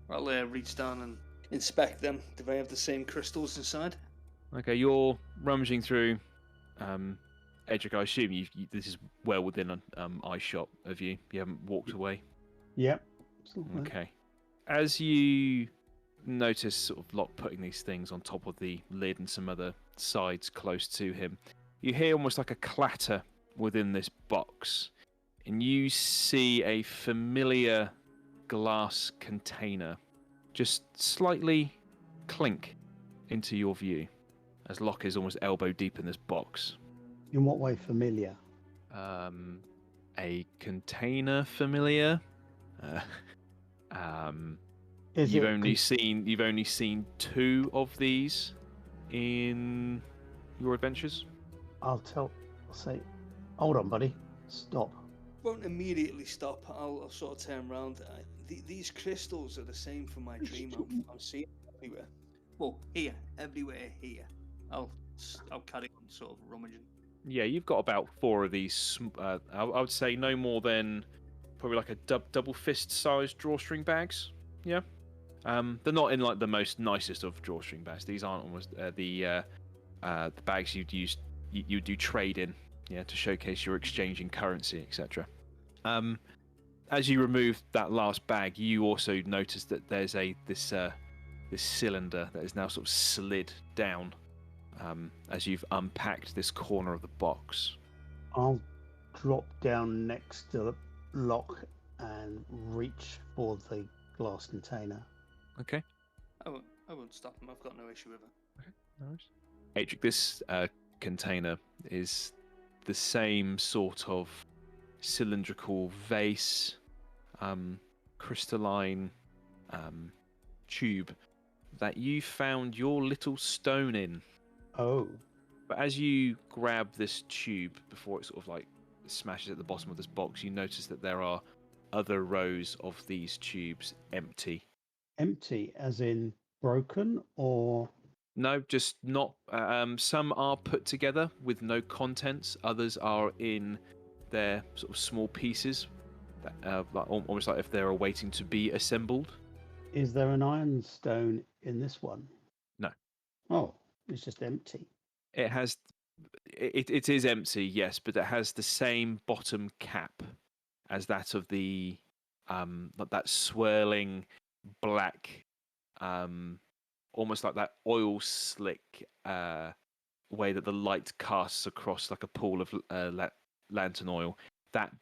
I'll reach down and inspect them. Do they have the same crystals inside? Okay, you're rummaging through. Adrick, I assume you this is well within an eye shot of you. You haven't walked away. Yep. Absolutely. Okay. As you notice sort of Loch putting these things on top of the lid and some other sides close to him, you hear almost like a clatter within this box, and you see a familiar glass container just slightly clink into your view as Loch is almost elbow deep in this box. In what way familiar? A container familiar. Is You've it only seen 2 of these in your adventures. I'll say, hold on, buddy. Stop. Won't immediately stop. I'll sort of turn around. These crystals are the same from my dream. I'm seeing them everywhere. Well, here, everywhere here. I'll carry on sort of rummaging. Yeah, you've got about 4 of these. I would say no more than probably like a double fist sized drawstring bags. Yeah. They're not in like the most nicest of drawstring bags. These aren't almost the bags you'd use. You do trade in, to showcase your exchanging currency, etc. As you remove that last bag, you also notice that there's this cylinder that is now sort of slid down as you've unpacked this corner of the box. I'll drop down next to the Loch and reach for the glass container. Okay. I won't stop him. I've got no issue with it. Okay, nice. Adrick, this container is the same sort of cylindrical vase, crystalline tube that you found your little stone in. Oh. But as you grab this tube before it sort of like smashes at the bottom of this box, you notice that there are other rows of these tubes empty. Empty, as in broken, or? No, just not. Some are put together with no contents. Others are in their sort of small pieces, that, almost like if they're awaiting to be assembled. Is there an iron stone in this one? No. Oh, it's just empty. It has. It is empty, yes, but it has the same bottom cap as that of the like that swirling black, almost like that oil slick way that the light casts across like a pool of lantern oil. That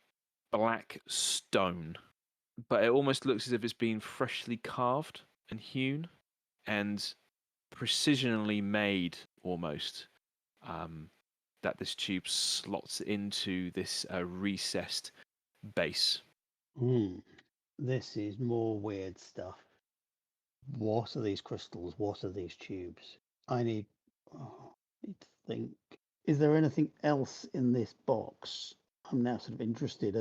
black stone, but it almost looks as if it's been freshly carved and hewn and precisionally made almost. That this tube slots into this recessed base. This is more weird stuff. What are these crystals? What are these tubes? I need to think. Is there anything else in this box? I'm now sort of interested.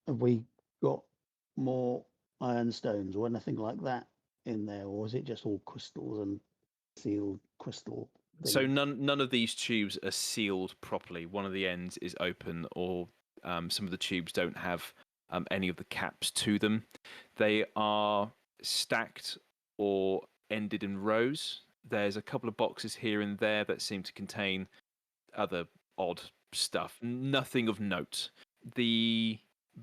Have we got more ironstones or anything like that in there, or is it just all crystals and sealed crystal things? So none of these tubes are sealed properly. One of the ends is open, or some of the tubes don't have any of the caps to them. They are stacked or ended in rows. There's a couple of boxes here and there that seem to contain other odd stuff. Nothing of note. The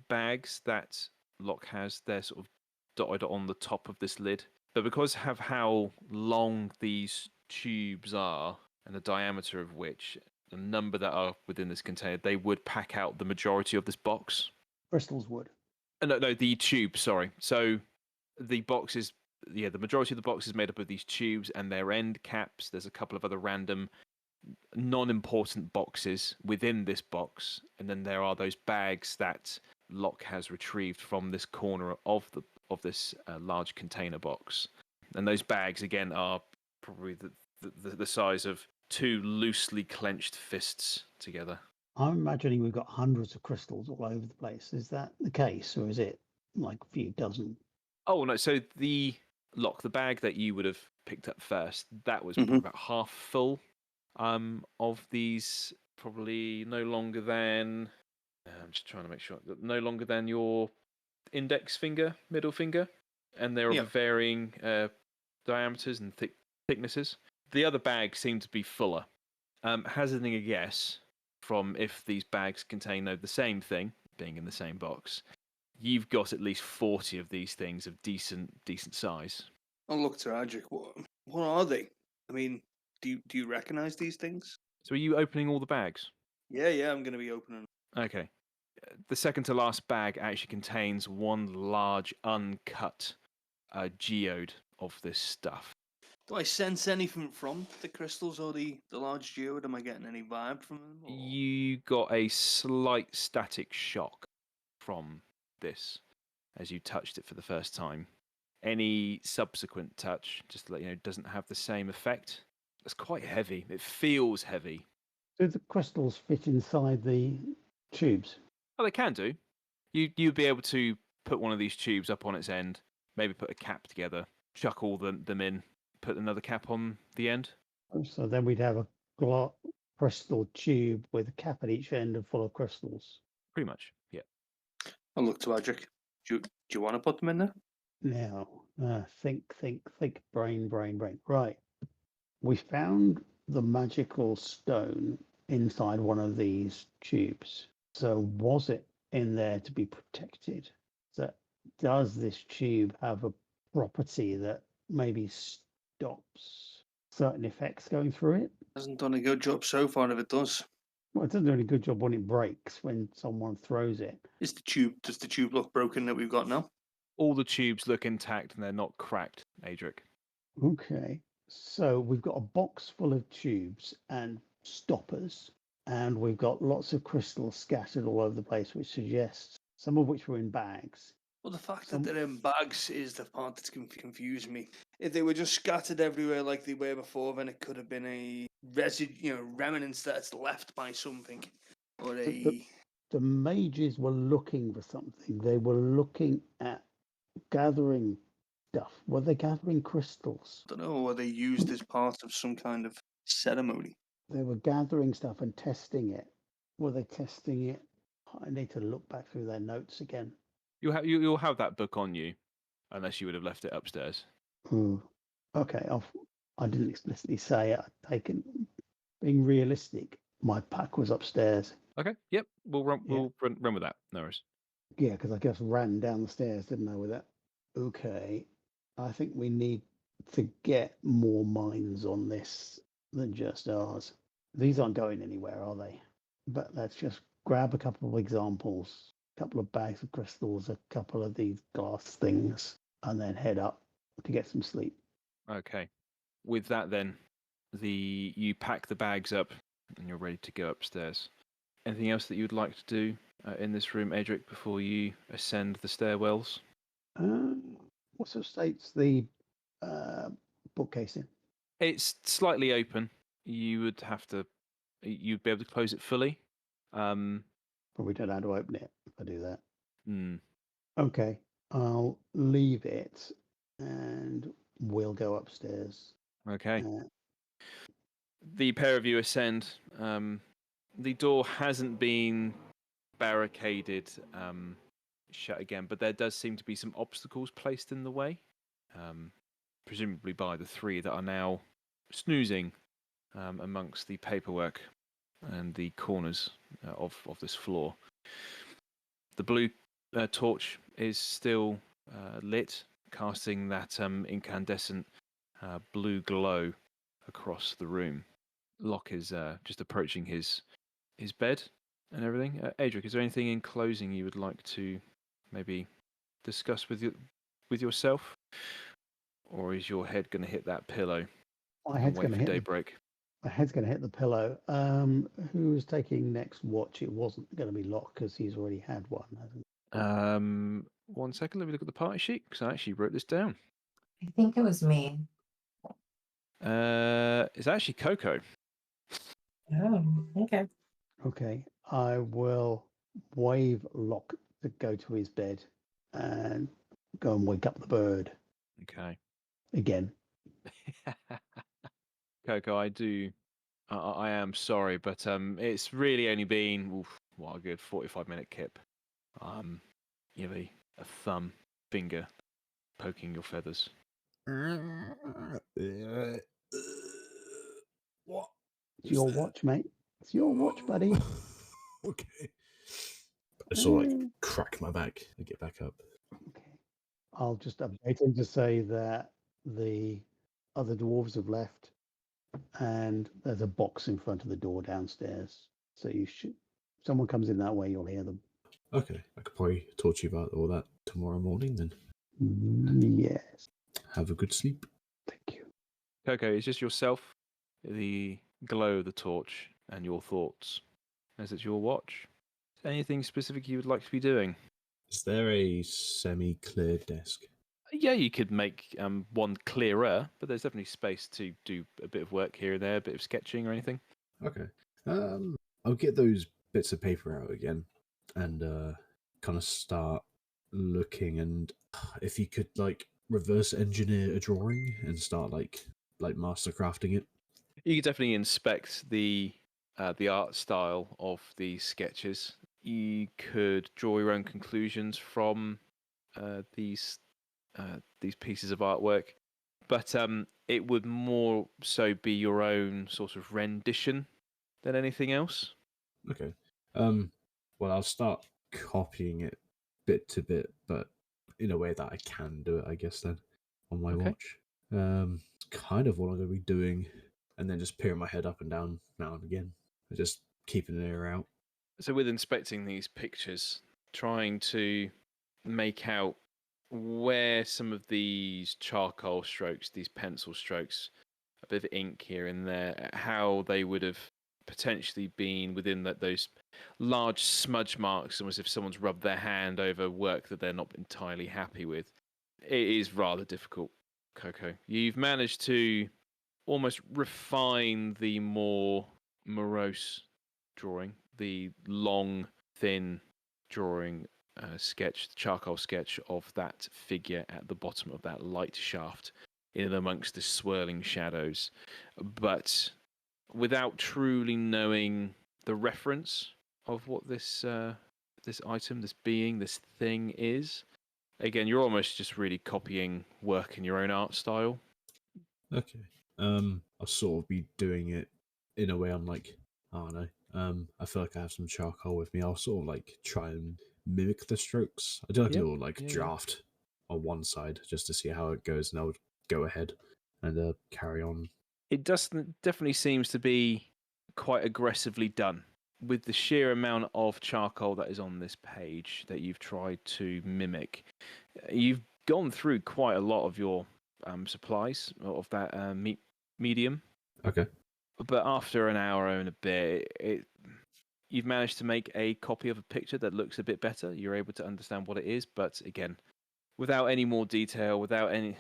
bags that Loch has, they're sort of dotted on the top of this lid. But because of how long these tubes are and the diameter of which, the number that are within this container, they would pack out the majority of this box. Crystals would. No, the tube, sorry. So the box is, the majority of the box is made up of these tubes and their end caps. There's a couple of other random non-important boxes within this box, and then there are those bags that Loch has retrieved from this corner of this large container box. And those bags again are probably the size of two loosely clenched fists together. I'm imagining we've got hundreds of crystals all over the place. Is that the case, or is it like a few dozen? Oh no! So the bag that you would have picked up first, that was probably about half full. Of these, probably no longer than. I'm just trying to make sure. No longer than your index finger, middle finger, and they're of varying diameters and thicknesses. The other bags seem to be fuller. Hazarding a guess from if these bags contain the same thing, being in the same box, you've got at least 40 of these things of decent size. I'll look to Adrick. What are they? I mean, do you recognize these things? So are you opening all the bags? Yeah, I'm going to be opening. Okay. The second to last bag actually contains one large uncut geode of this stuff. Do I sense anything from the crystals or the large geode? Am I getting any vibe from them? Or... You got a slight static shock from this as you touched it for the first time. Any subsequent touch, just to let you know, doesn't have the same effect. It's quite heavy. It feels heavy. Do the crystals fit inside the tubes? Oh, they can do. You'd be able to put one of these tubes up on its end, maybe put a cap together, chuck all them in, put another cap on the end. So then we'd have a crystal tube with a cap at each end and full of crystals. Pretty much, yeah. I'll look to Adrick. Do you want to put them in there? Now, think, brain. Right. We found the magical stone inside one of these tubes. So was it in there to be protected? So does this tube have a property that maybe stops certain effects going through it? Hasn't done a good job so far if it does. Well, it doesn't do any good job when it breaks, when someone throws it. Does the tube look broken that we've got now? All the tubes look intact and they're not cracked, Adrick. Okay. So we've got a box full of tubes and stoppers, and we've got lots of crystals scattered all over the place, which suggests some of which were in bags. Well, the fact that they're in bags is the part that's confused me. If they were just scattered everywhere like they were before, then it could have been a remnants that's left by something, or a. The mages were looking for something. They were looking at gathering stuff. Were they gathering crystals? I don't know. Were they used as part of some kind of ceremony? They were gathering stuff and testing it. Were they testing it? I need to look back through their notes again. You'll have that book on you, unless you would have left it upstairs. Okay, I didn't explicitly say it. Being realistic, my pack was upstairs. Okay, yep, we'll run with that. No worries. Yeah, because I just ran down the stairs, didn't I, with that? Okay, I think we need to get more minds on this than just ours. These aren't going anywhere, are they? But let's just grab a couple of examples, a couple of bags of crystals, a couple of these glass things, and then head up to get some sleep. Okay. With that then, you pack the bags up and you're ready to go upstairs. Anything else that you would like to do in this room, Adrick, before you ascend the stairwells? What sort of state's the bookcase in? It's slightly open. You would have to. You'd be able to close it fully. Probably don't know how to open it if I do that. Hmm. Okay, I'll leave it, and we'll go upstairs. Okay. Uh, The pair of you ascend. The door hasn't been barricaded shut again, but there does seem to be some obstacles placed in the way, presumably by the three that are now snoozing amongst the paperwork and the corners of this floor. The blue torch is still lit, casting that incandescent blue glow across the room. Loch is just approaching his bed and everything. Adrick, is there anything in closing you would like to maybe discuss with yourself, or is your head going to hit that pillow my and head's wait going to for hit. daybreak? My head's going to hit the pillow. Who's taking next watch? It wasn't going to be Loch because he's already had one, hasn't he? 1 second, let me look at the party sheet because I actually wrote this down. I think it was me. It's actually Coco. Oh, okay. Okay, I will wave Loch to go to his bed and go and wake up the bird Okay. again. Coco, I am sorry, but it's really only been a good 45-minute kip. You have a thumb finger poking your feathers. What? It's your watch, mate. It's your watch, buddy. Okay. I sort of like crack my back and get back up. Okay. I'll just update him to say that the other dwarves have left, and there's a box in front of the door downstairs. So someone comes in that way, you'll hear them. Okay, I could probably talk to you about all that tomorrow morning then. Yes. Have a good sleep. Thank you. Coco, it's just yourself, the glow of the torch, and your thoughts. As it's your watch. Is there anything specific you would like to be doing? Is there a semi-clear desk? Yeah, you could make one clearer, but there's definitely space to do a bit of work here and there, a bit of sketching or anything. Okay. I'll get those bits of paper out again and kind of start looking, and if you could like reverse engineer a drawing and start like master crafting it. You could definitely inspect the art style of the sketches. You could draw your own conclusions from these pieces of artwork, but it would more so be your own sort of rendition than anything else. Okay. Well, I'll start copying it bit to bit, but in a way that I can do it, I guess, then, on my watch. Kind of what I'm going to be doing, and then just peering my head up and down now and again. Just keeping an ear out. So with inspecting these pictures, trying to make out where some of these charcoal strokes, these pencil strokes, a bit of ink here and there, how they would have potentially been within those large smudge marks, almost if someone's rubbed their hand over work that they're not entirely happy with. It is rather difficult, Coco. You've managed to almost refine the more morose drawing, the long, thin drawing sketch, the charcoal sketch of that figure at the bottom of that light shaft in amongst the swirling shadows. But without truly knowing the reference of what this item, this being, this thing is, again, you're almost just really copying work in your own art style. Okay. I'll sort of be doing it in a way I'm like, I don't know. I feel like I have some charcoal with me. I'll sort of like try and mimic the strokes. I do like a little draft on one side just to see how it goes, and I'll go ahead and carry on. It definitely seems to be quite aggressively done with the sheer amount of charcoal that is on this page that you've tried to mimic. You've gone through quite a lot of your supplies of that medium. Okay. But after an hour and a bit, you've managed to make a copy of a picture that looks a bit better. You're able to understand what it is, but again, without any more detail, without any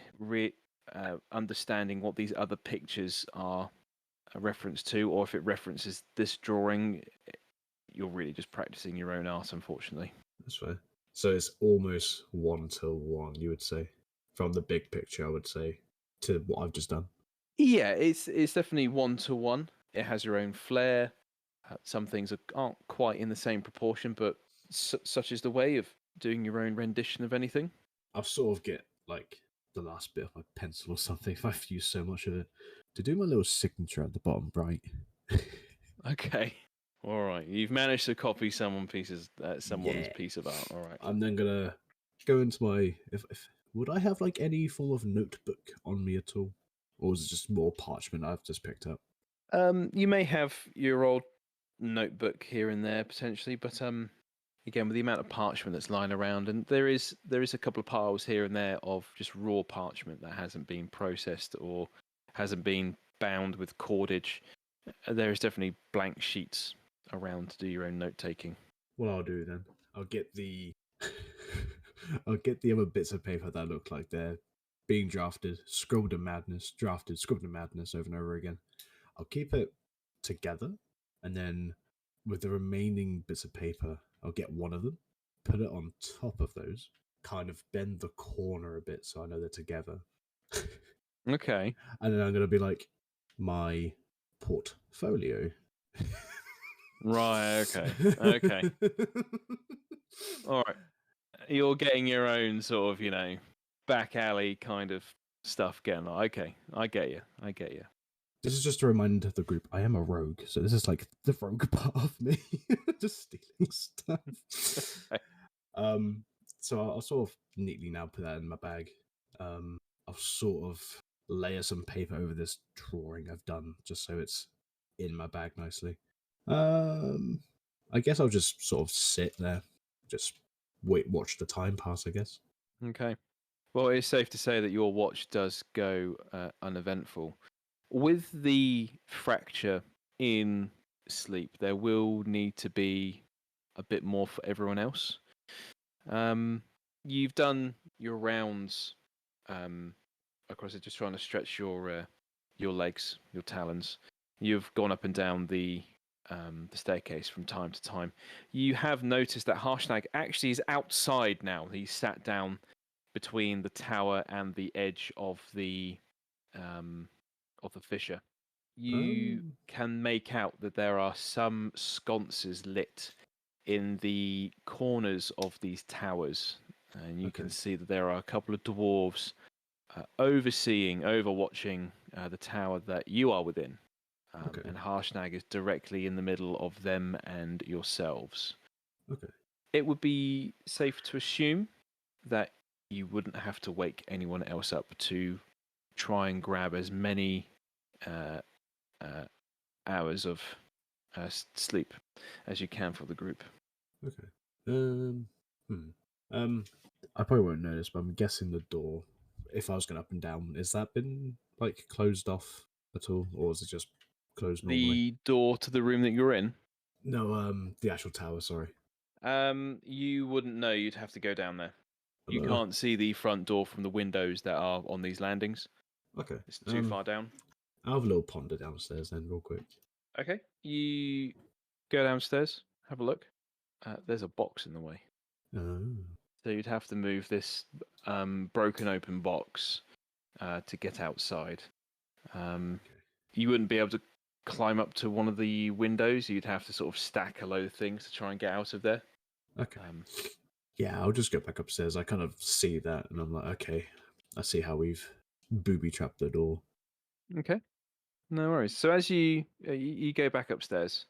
understanding what these other pictures are a reference to, or if it references this drawing, you're really just practicing your own art, unfortunately. That's fair. So it's almost 1-to-1, you would say, from the big picture, I would say, to what I've just done. Yeah, it's definitely 1-to-1. It has your own flair. Some things aren't quite in the same proportion, but such is the way of doing your own rendition of anything. I'll sort of get like the last bit of my pencil or something if I've used so much of it to do my little signature at the bottom right. Okay. All right. You've managed to copy someone's piece of art. All right. I'm then gonna go into my if would I have like any form of notebook on me at all, or is it just more parchment I've just picked up? You may have your old notebook here and there potentially, but again, with the amount of parchment that's lying around, and there is a couple of piles here and there of just raw parchment that hasn't been processed or hasn't been bound with cordage. There is definitely blank sheets around to do your own note taking. What I'll do then, I'll get the I'll get the other bits of paper that look like they're being drafted, scribbled in madness, scribbled in madness over and over again. I'll keep it together, and then with the remaining bits of paper, I'll get one of them, put it on top of those, kind of bend the corner a bit so I know they're together. Okay. And then I'm going to be like, my portfolio. Right, okay. Okay. All right. You're getting your own sort of, back alley kind of stuff going on. Okay, I get you. This is just a reminder to the group, I am a rogue, so this is like the rogue part of me. Just stealing stuff. So I'll sort of neatly now put that in my bag. I'll sort of layer some paper over this drawing I've done, just so it's in my bag nicely. I guess I'll just sort of sit there, just watch the time pass, I guess. Okay. Well, it's safe to say that your watch does go uneventful. With the fracture in sleep, there will need to be a bit more for everyone else. You've done your rounds across it, just trying to stretch your legs, your talons. You've gone up and down the staircase from time to time. You have noticed that Hartsvale actually is outside now. He's sat down between the tower and the edge of the fissure. You can make out that there are some sconces lit in the corners of these towers, and you can see that there are a couple of dwarves overwatching the tower that you are within. And Harshnag is directly in the middle of them and yourselves. Okay. It would be safe to assume that you wouldn't have to wake anyone else up to try and grab as many hours of sleep as you can for the group. Okay. I probably won't notice, but I'm guessing the door, if I was going up and down, has that been like closed off at all, or is it just closed normally? The door to the room that you're in? No, the actual tower, sorry. You wouldn't know. You'd have to go down there. You can't see the front door from the windows that are on these landings. Okay. It's too far down. I'll have a little ponder downstairs then, real quick. Okay. You go downstairs, have a look. There's a box in the way. Oh. So you'd have to move this broken open box to get outside. You wouldn't be able to climb up to one of the windows. You'd have to sort of stack a load of things to try and get out of there. Okay. Yeah, I'll just go back upstairs. I kind of see that, and I'm like, okay, I see how we've booby-trapped the door. Okay. No worries. So as you go back upstairs,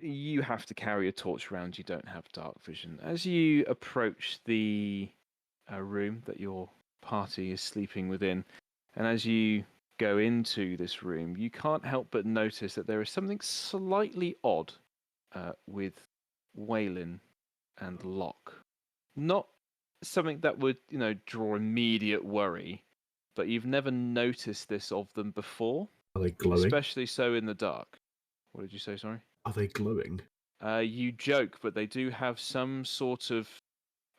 you have to carry a torch around. You don't have dark vision. As you approach the room that your party is sleeping within, and as you go into this room, you can't help but notice that there is something slightly odd with Weylin and Loch. Not something that would, draw immediate worry, but you've never noticed this of them before. Are they glowing? Especially so in the dark. What did you say, sorry? Are they glowing? You joke, but they do have some sort of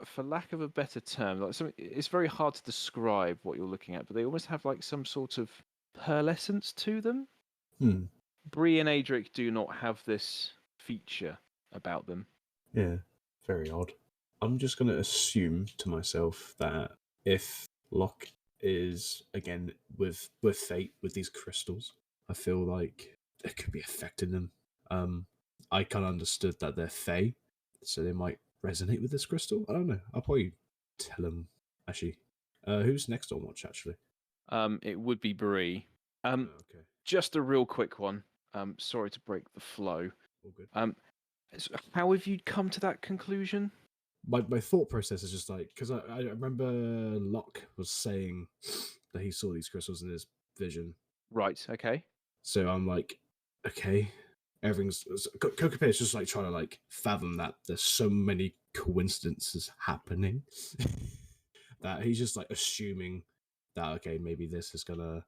for lack of a better term, like it's very hard to describe what you're looking at, but they almost have like some sort of pearlescence to them. Hmm. Bree and Adrick do not have this feature about them. Yeah, very odd. I'm just going to assume to myself that if Loch is, again, with fate, with these crystals, I feel like it could be affecting them. I kind of understood that they're fae, so they might resonate with this crystal. I don't know. I'll probably tell them, actually. Who's next on watch, actually? It would be Bree. Okay, Just a real quick one. Sorry to break the flow. all good. So how have you come to that conclusion? My thought process is just like, because I remember Loch was saying that he saw these crystals in his vision. Right. Okay. So I'm like, okay, everything's Kokopelli is just like trying to like fathom that there's so many coincidences happening that he's just like assuming that okay, maybe this is gonna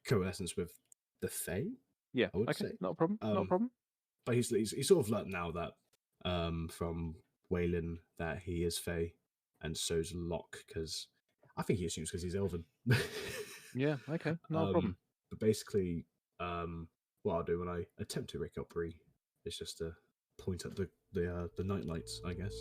coalescence with the Fae. Yeah. I would Okay. say. Not a problem. Not a problem. But he's sort of learnt now that from Weylin that he is Fae, and so's Loch because I think he assumes because he's Elven. Yeah. Okay. Not a problem. But basically, what I'll do when I attempt to wake up Bree is just to point at the night lights, I guess.